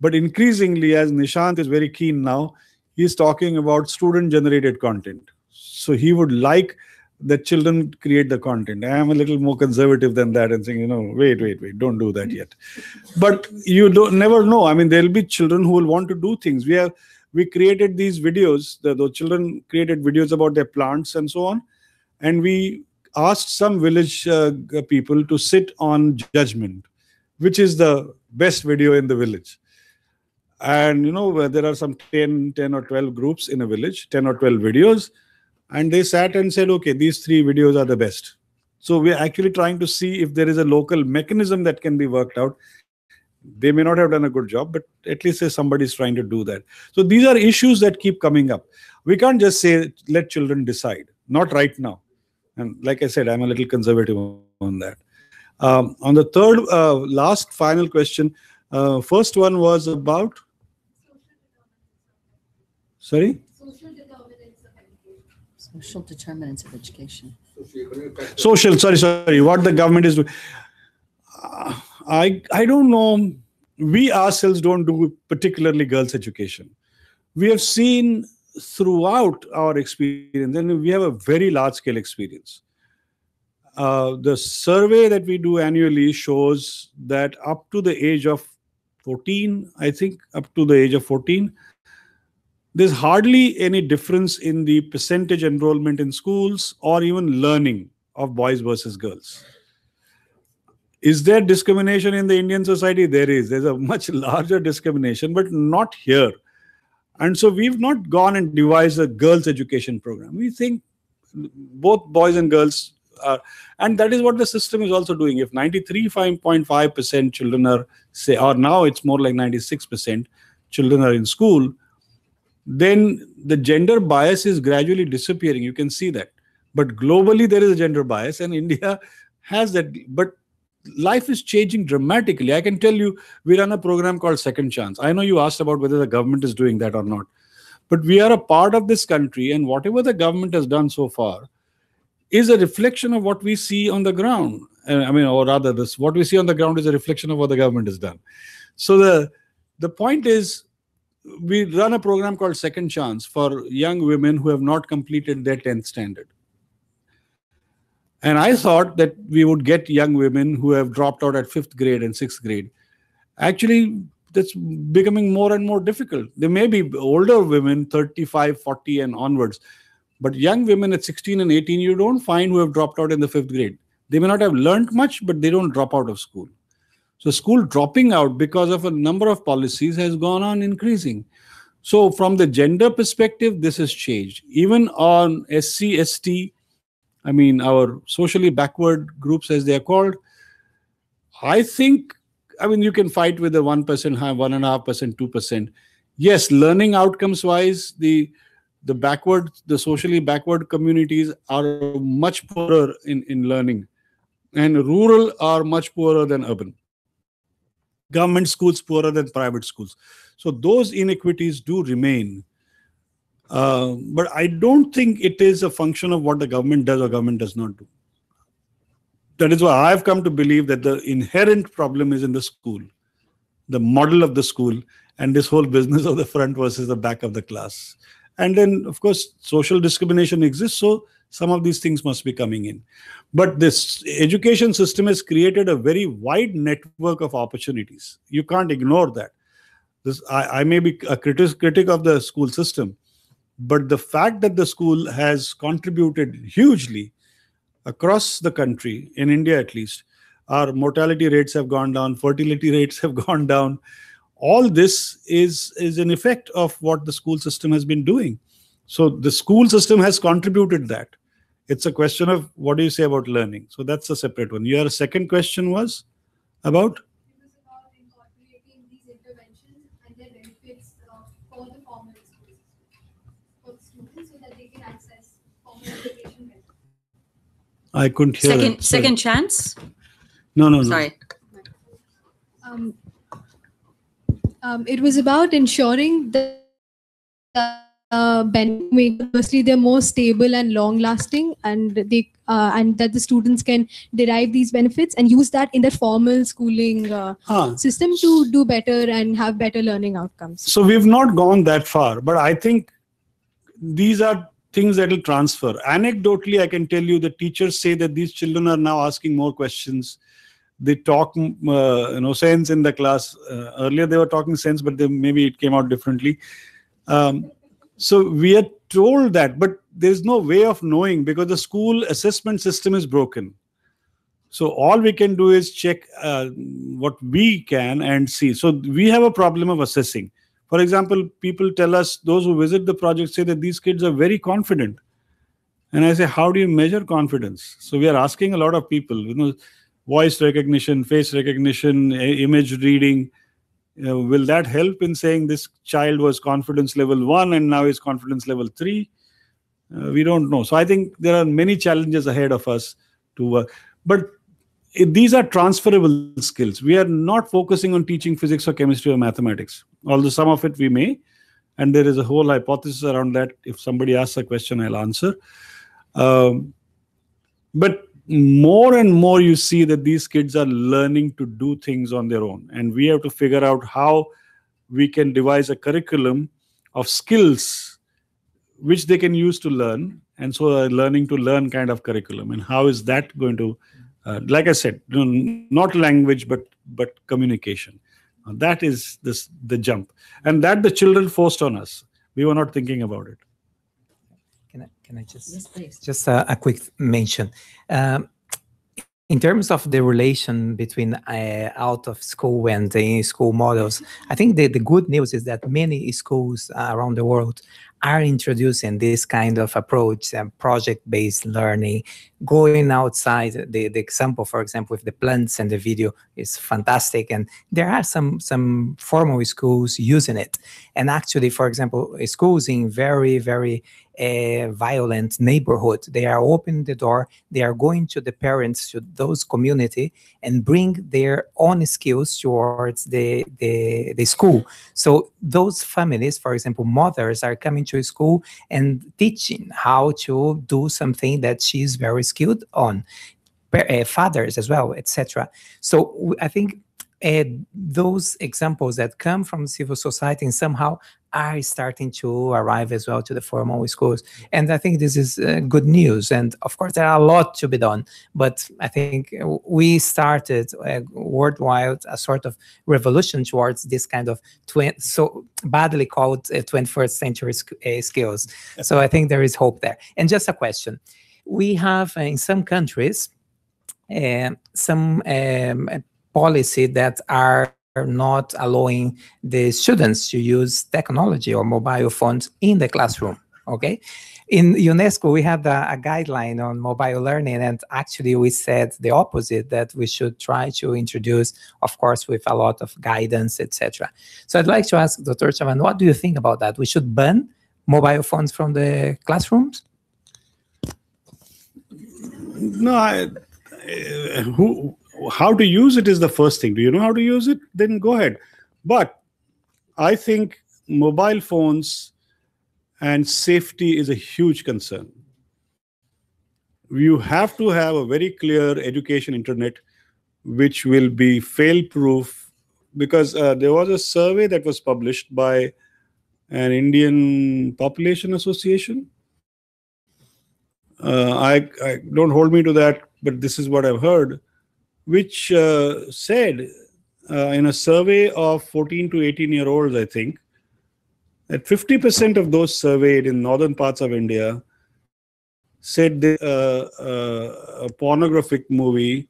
But increasingly, as Nishant is very keen now, he's talking about student-generated content. So he would like that children create the content. I am a little more conservative than that and saying, wait, don't do that yet. But you never know. I mean, there'll be children who will want to do things. We created these videos. The children created videos about their plants and so on. And we asked some village people to sit on judgment, which is the best video in the village. And there are some 10 or 12 groups in a village, 10 or 12 videos. And they sat and said, okay, these 3 videos are the best. So we're actually trying to see if there is a local mechanism that can be worked out. They may not have done a good job, but at least somebody is trying to do that. So these are issues that keep coming up. We can't just say, let children decide. Not right now. And like I said, I'm a little conservative on that. On the third, last final question, first one was about... Sorry? Social determinants of education. Sorry. What the government is doing. I don't know. We ourselves don't do particularly girls' education. We have seen throughout our experience, and we have a very large-scale experience. The survey that we do annually shows that up to the age of 14, I think, up to the age of 14, there's hardly any difference in the percentage enrollment in schools or even learning of boys versus girls. Is there discrimination in the Indian society? There is. There's a much larger discrimination, but not here. And so we've not gone and devised a girls' education program. We think both boys and girls are, and that is what the system is also doing. If 93.5% children are, say, or now it's more like 96% children are in school, then the gender bias is gradually disappearing. You can see that. But globally, there is a gender bias, and India has that. But life is changing dramatically. I can tell you, we run a program called Second Chance. I know you asked about whether the government is doing that or not. But we are a part of this country, and whatever the government has done so far is a reflection of what we see on the ground. Or rather, what we see on the ground is a reflection of what the government has done. So the point is, we run a program called Second Chance for young women who have not completed their 10th standard. And I thought that we would get young women who have dropped out at 5th grade and 6th grade. Actually, that's becoming more and more difficult. There may be older women, 35, 40 and onwards. But young women at 16 and 18, you don't find who have dropped out in the 5th grade. They may not have learned much, but they don't drop out of school. So school dropping out because of a number of policies has gone on increasing. So from the gender perspective, this has changed. Even on SC, ST, I mean, our socially backward groups, as they are called, I think, I mean, you can fight with the 1%, 1.5%, 2%. Yes, learning outcomes wise, the socially backward communities are much poorer in learning, and rural are much poorer than urban. Government schools poorer than private schools. So those inequities do remain. But I don't think it is a function of what the government does or government does not do. That is why I've come to believe that the inherent problem is in the school, the model of the school, and this whole business of the front versus the back of the class. And then, of course, social discrimination exists, so some of these things must be coming in. But this education system has created a very wide network of opportunities. You can't ignore that. I may be a critic of the school system, but the fact that the school has contributed hugely across the country, in India at least, our mortality rates have gone down, fertility rates have gone down. All this is an effect of what the school system has been doing. So the school system has contributed that. It's a question of what do you say about learning. So that's a separate one. Your second question was about? It was about incorporating these interventions and their benefits for the formal schools, for the students, so that they can access formal education better. I couldn't hear that. Second chance? No. Sorry. It was about ensuring that benefits, firstly, they're more stable and long-lasting, and and that the students can derive these benefits and use that in their formal schooling system to do better and have better learning outcomes. So we've not gone that far, but I think these are things that will transfer. Anecdotally, I can tell you the teachers say that these children are now asking more questions. They talk sense in the class. Earlier they were talking sense, but maybe it came out differently. So we are told that, but there's no way of knowing because the school assessment system is broken. So all we can do is check what we can and see. So we have a problem of assessing. For example, people tell us, those who visit the project say that these kids are very confident. And I say, how do you measure confidence? So we are asking a lot of people, voice recognition, face recognition, image reading. Will that help in saying this child was confidence level 1 and now is confidence level 3? We don't know. So I think there are many challenges ahead of us to work. But these are transferable skills. We are not focusing on teaching physics or chemistry or mathematics, although some of it we may. And there is a whole hypothesis around that. If somebody asks a question, I'll answer. But more and more you see that these kids are learning to do things on their own. And we have to figure out how we can devise a curriculum of skills which they can use to learn. And so a learning to learn kind of curriculum. And how is that going to, like I said, not language, but communication. That is the jump. And that the children forced on us. We were not thinking about it. Can I just, yes, please. Just a quick mention. In terms of the relation between out of school and the in-school models, I think the good news is that many schools around the world are introducing this kind of approach and project-based learning, going outside. The example, for example, with the plants and the video is fantastic. And there are some formal schools using it. And actually, for example, schools in very, very violent neighborhood, they are opening the door, they are going to the parents, to those community, and bring their own skills towards the school. So those families, for example, mothers are coming to school and teaching how to do something that she's very skilled on, fathers as well, etc. So I think those examples that come from civil society and somehow are starting to arrive as well to the formal schools. And I think this is good news. And of course, there are a lot to be done. But I think we started worldwide a sort of revolution towards this kind of so badly called 21st century skills. So I think there is hope there. And just a question. We have in some countries, some policy that are not allowing the students to use technology or mobile phones in the classroom. Okay. In UNESCO, we had a guideline on mobile learning, and actually we said the opposite, that we should try to introduce, of course, with a lot of guidance, etc. So I'd like to ask Dr. Chavan, what do you think about that? We should ban mobile phones from the classrooms? No, how to use it is the first thing. Do you know how to use it? Then go ahead. But I think mobile phones and safety is a huge concern. You have to have a very clear education internet which will be fail-proof, because there was a survey that was published by an Indian Population Association. I don't hold me to that, but this is what I've heard, which said in a survey of 14 to 18-year-olds, I think, that 50% of those surveyed in northern parts of India said a pornographic movie,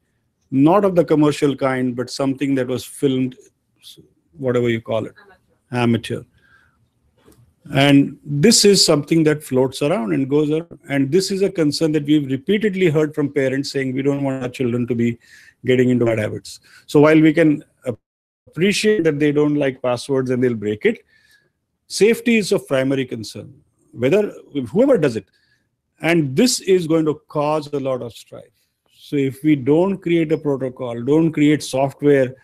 not of the commercial kind, but something that was filmed, whatever you call it, amateur. And this is something that floats around and goes around. And this is a concern that we've repeatedly heard from parents saying we don't want our children to be getting into bad habits. So while we can appreciate that they don't like passwords and they'll break it, safety is of primary concern, whoever does it. And this is going to cause a lot of strife. So if we don't create a protocol, don't create software,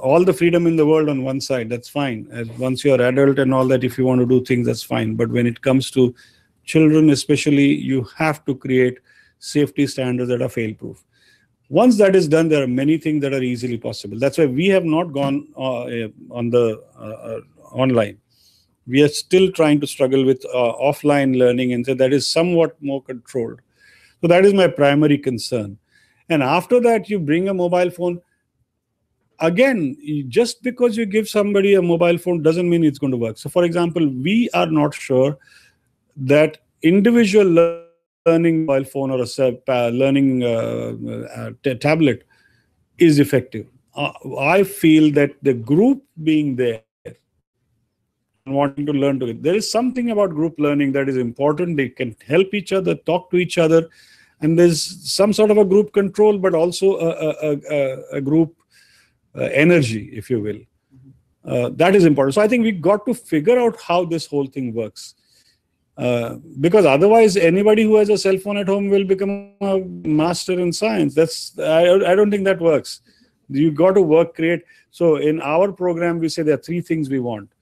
all the freedom in the world on one side, that's fine. As once you're adult and all that, if you want to do things, that's fine. But when it comes to children especially, you have to create safety standards that are fail-proof. Once that is done, there are many things that are easily possible. That's why we have not gone on the online. We are still trying to struggle with offline learning, and so that is somewhat more controlled. So that is my primary concern. And after that, you bring a mobile phone. Again, just because you give somebody a mobile phone doesn't mean it's going to work. So for example, we are not sure that individual learning mobile phone or a learning tablet is effective. I feel that the group being there and wanting to learn together, there is something about group learning that is important. They can help each other, talk to each other, and there's some sort of a group control, but also a group energy, if you will. That is important. So I think we got to figure out how this whole thing works. Because otherwise, anybody who has a cell phone at home will become a master in science. I don't think that works. You got to create. So in our program, we say there are three things we want.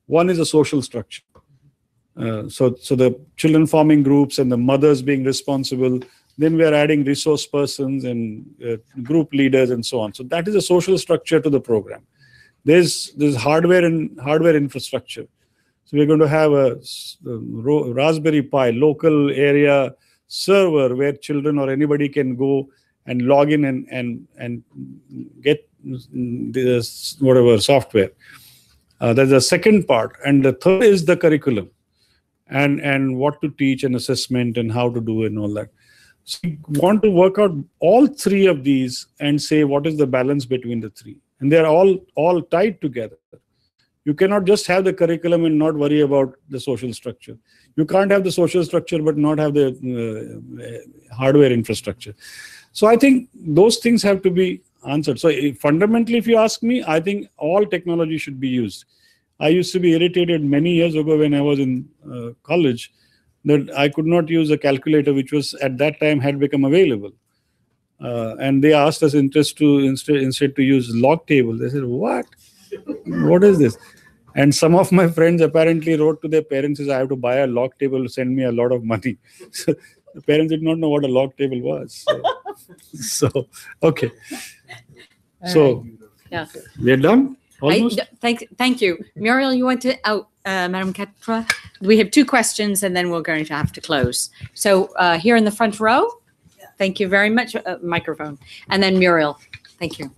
One is a social structure. So the children forming groups and the mothers being responsible. Then we are adding resource persons and group leaders and so on. So that is a social structure to the program. There's hardware and hardware infrastructure. So we're going to have a Raspberry Pi local area server where children or anybody can go and log in and get this whatever software. That's the second part. And the third is the curriculum and what to teach and assessment and how to do and all that. So we want to work out all three of these and say what is the balance between the three. And they're all tied together. You cannot just have the curriculum and not worry about the social structure. You can't have the social structure but not have the hardware infrastructure. So I think those things have to be answered. So fundamentally, if you ask me, I think all technology should be used. I used to be irritated many years ago when I was in college that I could not use a calculator, which was at that time had become available. And they asked us instead to use log table. They said, what? What is this? And some of my friends apparently wrote to their parents, I have to buy a log table to send me a lot of money. So the parents did not know what a log table was. So okay. So yeah, we're done? Almost? Thank you. Muriel, you want to Madam Katra? We have two questions and then we're going to have to close. So here in the front row, thank you very much. Microphone. And then Muriel, thank you.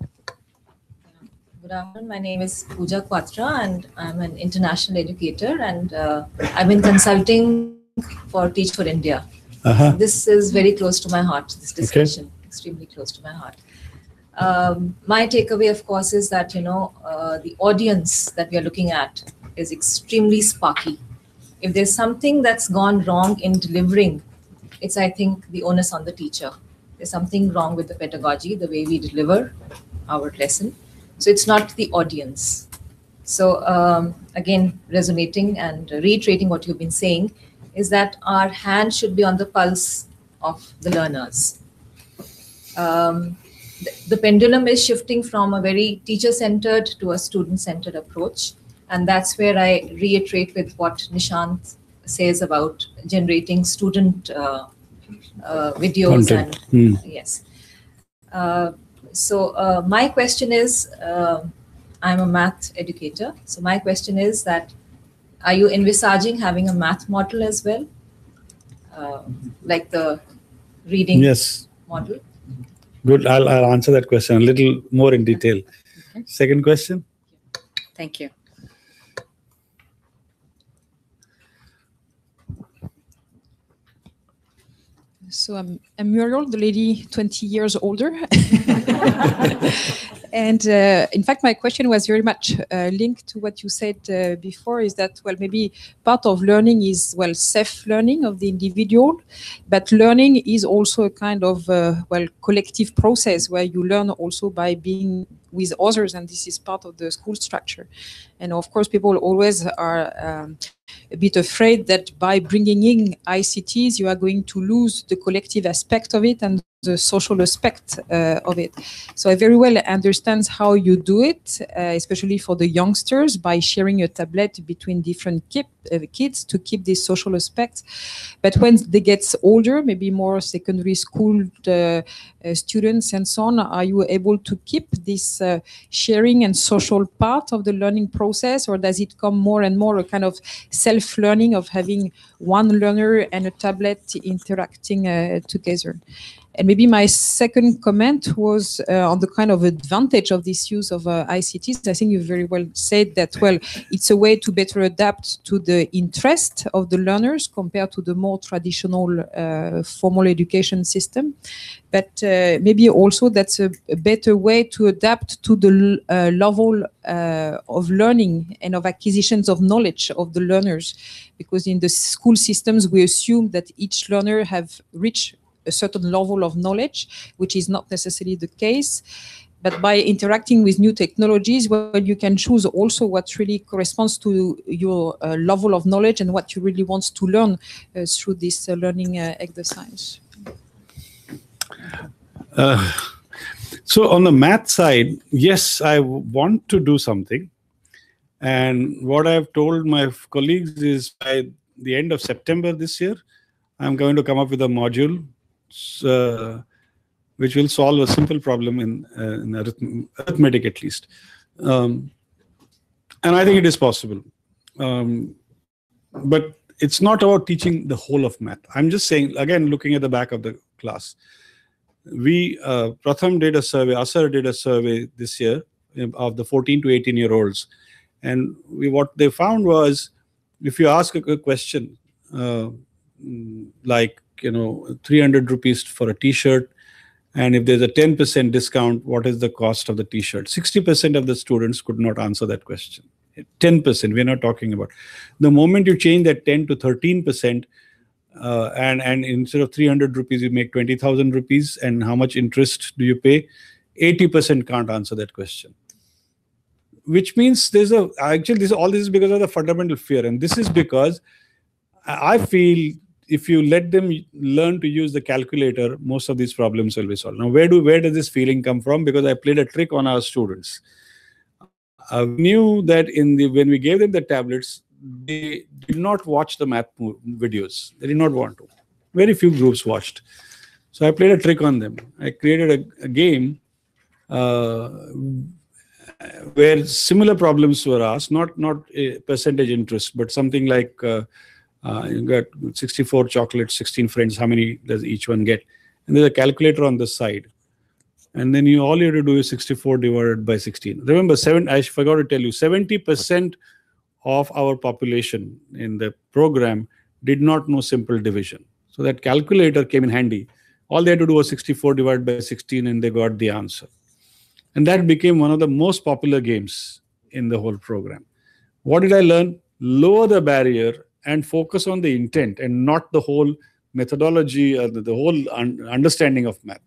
Good afternoon. My name is Pooja Kwatra and I'm an international educator and I've been consulting for Teach for India. This is very close to my heart, this discussion, extremely close to my heart. My takeaway, of course, is that, the audience that we are looking at is extremely sparky. If there's something that's gone wrong in delivering, it's, I think, the onus on the teacher. There's something wrong with the pedagogy, the way we deliver our lesson. So it's not the audience. So again, resonating and reiterating what you've been saying is that our hand should be on the pulse of the learners. The pendulum is shifting from a very teacher-centered to a student-centered approach. And that's where I reiterate with what Nishant says about generating student videos. Content. And yes. So my question is, I'm a math educator. So my question is that, are you envisaging having a math model as well? Like the reading model? Good. I'll answer that question a little more in detail. Okay. Second question. Thank you. So I'm Muriel, the lady 20 years older. And in fact, my question was very much linked to what you said before, is that, well, maybe part of learning is, well, self-learning of the individual, but learning is also a kind of, well, collective process where you learn also by being with others, and this is part of the school structure. And of course, people always are a bit afraid that by bringing in ICTs, you are going to lose the collective aspect of it and the social aspect of it. So I very well understand how you do it, especially for the youngsters, by sharing a tablet between different kids to keep this social aspect. But when they get older, maybe more secondary school students and so on, are you able to keep this sharing and social part of the learning process, or does it come more and more a kind of self-learning of having one learner and a tablet interacting together? And maybe my second comment was on the kind of advantage of this use of ICTs. I think you very well said that, well, it's a way to better adapt to the interest of the learners compared to the more traditional formal education system. But maybe also that's a better way to adapt to the level of learning and of acquisitions of knowledge of the learners. Because in the school systems, we assume that each learner have reached a certain level of knowledge, which is not necessarily the case. But by interacting with new technologies, well, you can choose also what really corresponds to your level of knowledge and what you really want to learn through this learning exercise. So on the math side, yes, I want to do something. And what I've told my colleagues is by the end of September this year, I'm going to come up with a module which will solve a simple problem in arithmetic at least. And I think it is possible. But it's not about teaching the whole of math. I'm just saying, again, looking at the back of the class, we, Pratham did a survey, Asar did a survey this year of the 14 to 18-year-olds. And what they found was, if you ask a question like, 300 rupees for a t-shirt, and if there's a 10% discount, what is the cost of the t-shirt? 60% of the students could not answer that question. 10%, we're not talking about. The moment you change that 10 to 13%, and instead of 300 rupees, you make 20,000 rupees, and how much interest do you pay? 80% can't answer that question. Which means all this is because of the fundamental fear. And this is because I feel if you let them learn to use the calculator, most of these problems will be solved. Now, where does this feeling come from? Because I played a trick on our students. We knew that when we gave them the tablets, they did not watch the math videos. They did not want to. Very few groups watched. So I played a trick on them. I created a game where similar problems were asked, not a percentage interest, but something like you got 64 chocolates, 16 friends, how many does each one get? And there's a calculator on the side. And then all you have to do is 64 divided by 16. Remember, I forgot to tell you, 70% of our population in the program did not know simple division. So that calculator came in handy. All they had to do was 64 divided by 16 and they got the answer. And that became one of the most popular games in the whole program. What did I learn? Lower the barrier and focus on the intent and not the whole methodology or the whole understanding of math.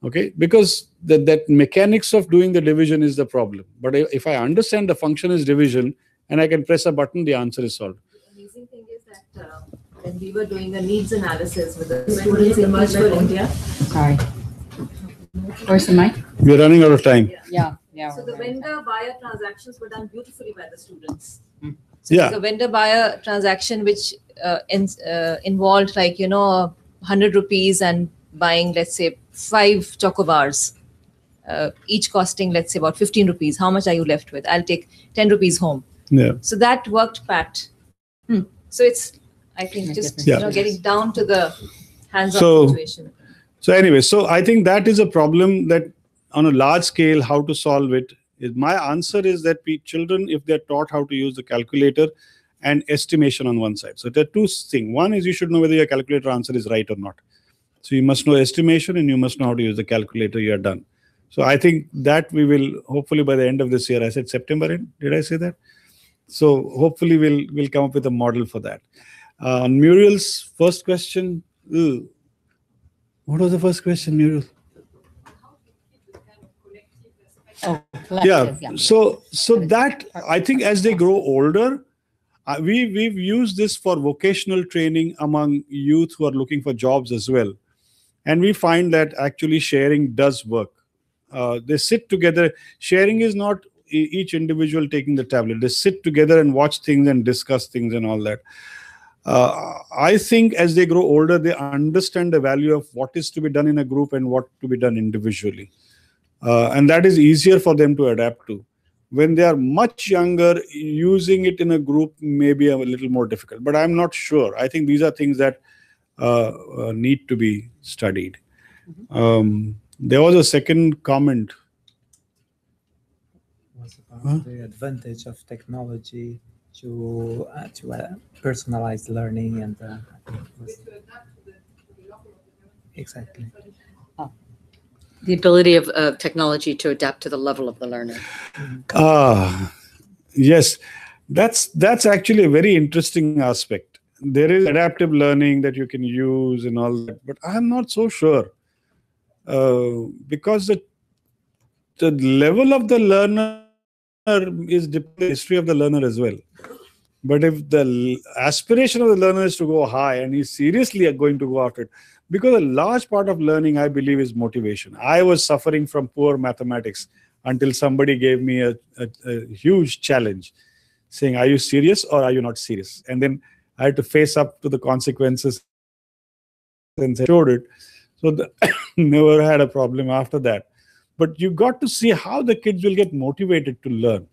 Okay, because that mechanics of doing the division is the problem. But if I understand the function is division and I can press a button, the answer is solved. The amazing thing is that when we were doing a needs analysis with the students in Emerge for India. Sorry. Where's the mic? We're running out of time. Yeah. So the vendor-buyer transactions were done beautifully by the students. So Yeah. the vendor-buyer transaction which involved 100 rupees and buying, let's say, 5 choco bars, each costing, let's say, about 15 rupees. How much are you left with? I'll take 10 rupees home. Yeah. So that worked, Pat. So it's, I think, just getting down to the hands-on situation. So anyway, so I think that is a problem that on a large scale, how to solve it. My answer is that children, if they're taught how to use the calculator and estimation on one side. So there are two things. One is you should know whether your calculator answer is right or not. So you must know estimation and you must know how to use the calculator. You are done. So I think that we will hopefully by the end of this year. I said September end. Did I say that? So hopefully we'll come up with a model for that. On Muriel's first question. What was the first question, Muriel? Yeah. So that I think as they grow older, we've used this for vocational training among youth who are looking for jobs as well. And we find that actually sharing does work. They sit together. Sharing is not each individual taking the tablet. They sit together and watch things and discuss things and all that. I think as they grow older, they understand the value of what is to be done in a group and what to be done individually. And that is easier for them to adapt to. When they are much younger, using it in a group may be a little more difficult. But I'm not sure. I think these are things that need to be studied. There was a second comment. Was about the advantage of technology to personalized learning and exactly. The ability of technology to adapt to the level of the learner. Yes, that's actually a very interesting aspect. There is adaptive learning that you can use and all that, but I'm not so sure because the level of the learner is dependent on the history of the learner as well. But if the aspiration of the learner is to go high and he's seriously going to go after it, because a large part of learning, I believe, is motivation. I was suffering from poor mathematics until somebody gave me a huge challenge saying, are you serious or are you not serious? And then I had to face up to the consequences and showed it. So never had a problem after that. But you got to see how the kids will get motivated to learn.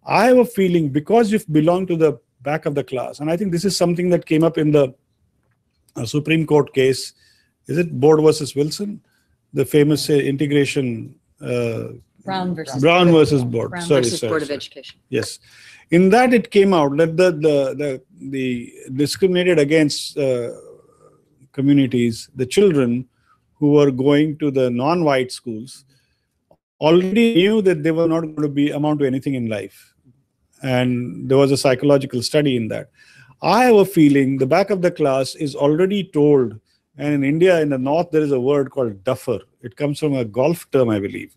I have a feeling because you belong to the back of the class, and I think this is something that came up in the Supreme Court case. Is it Board versus Wilson? The famous integration. Brown versus Board. Brown sorry, versus Board of Education. Yes. In that it came out that the discriminated against communities, the children who were going to the non-white schools already knew that they were not going to amount to anything in life. And there was a psychological study in that. I have a feeling the back of the class is already told, and in India, in the north, there is a word called duffer. It comes from a golf term, I believe.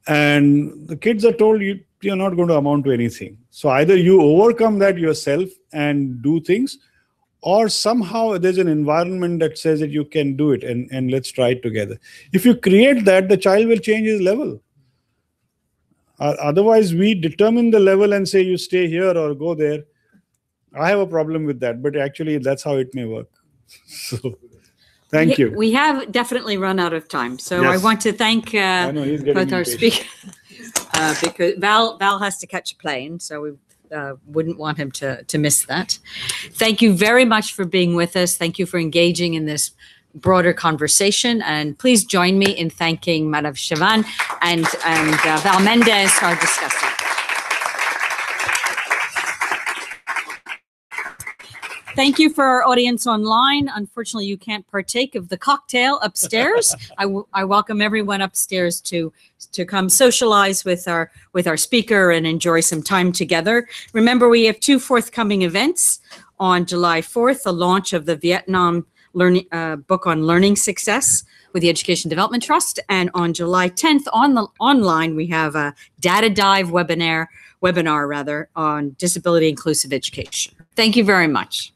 And the kids are told you're not going to amount to anything. So either you overcome that yourself and do things, or somehow there's an environment that says that you can do it and let's try it together. If you create that, the child will change his level. Otherwise, we determine the level and say you stay here or go there. I have a problem with that, but actually that's how it may work. So, thank you. We have definitely run out of time. So Yes. I want to thank both our speakers because Val has to catch a plane, so we wouldn't want him to miss that. Thank you very much for being with us. Thank you for engaging in this broader conversation. And please join me in thanking Madhav Chavan and Val Mendes, our discussant. Thank you for our audience online. Unfortunately, you can't partake of the cocktail upstairs. I welcome everyone upstairs to come socialize with our speaker and enjoy some time together. Remember, we have 2 forthcoming events. On July 4th, the launch of the Vietnam book on learning success with the Education Development Trust, and on July 10th online we have a data dive webinar on disability inclusive education. Thank you very much.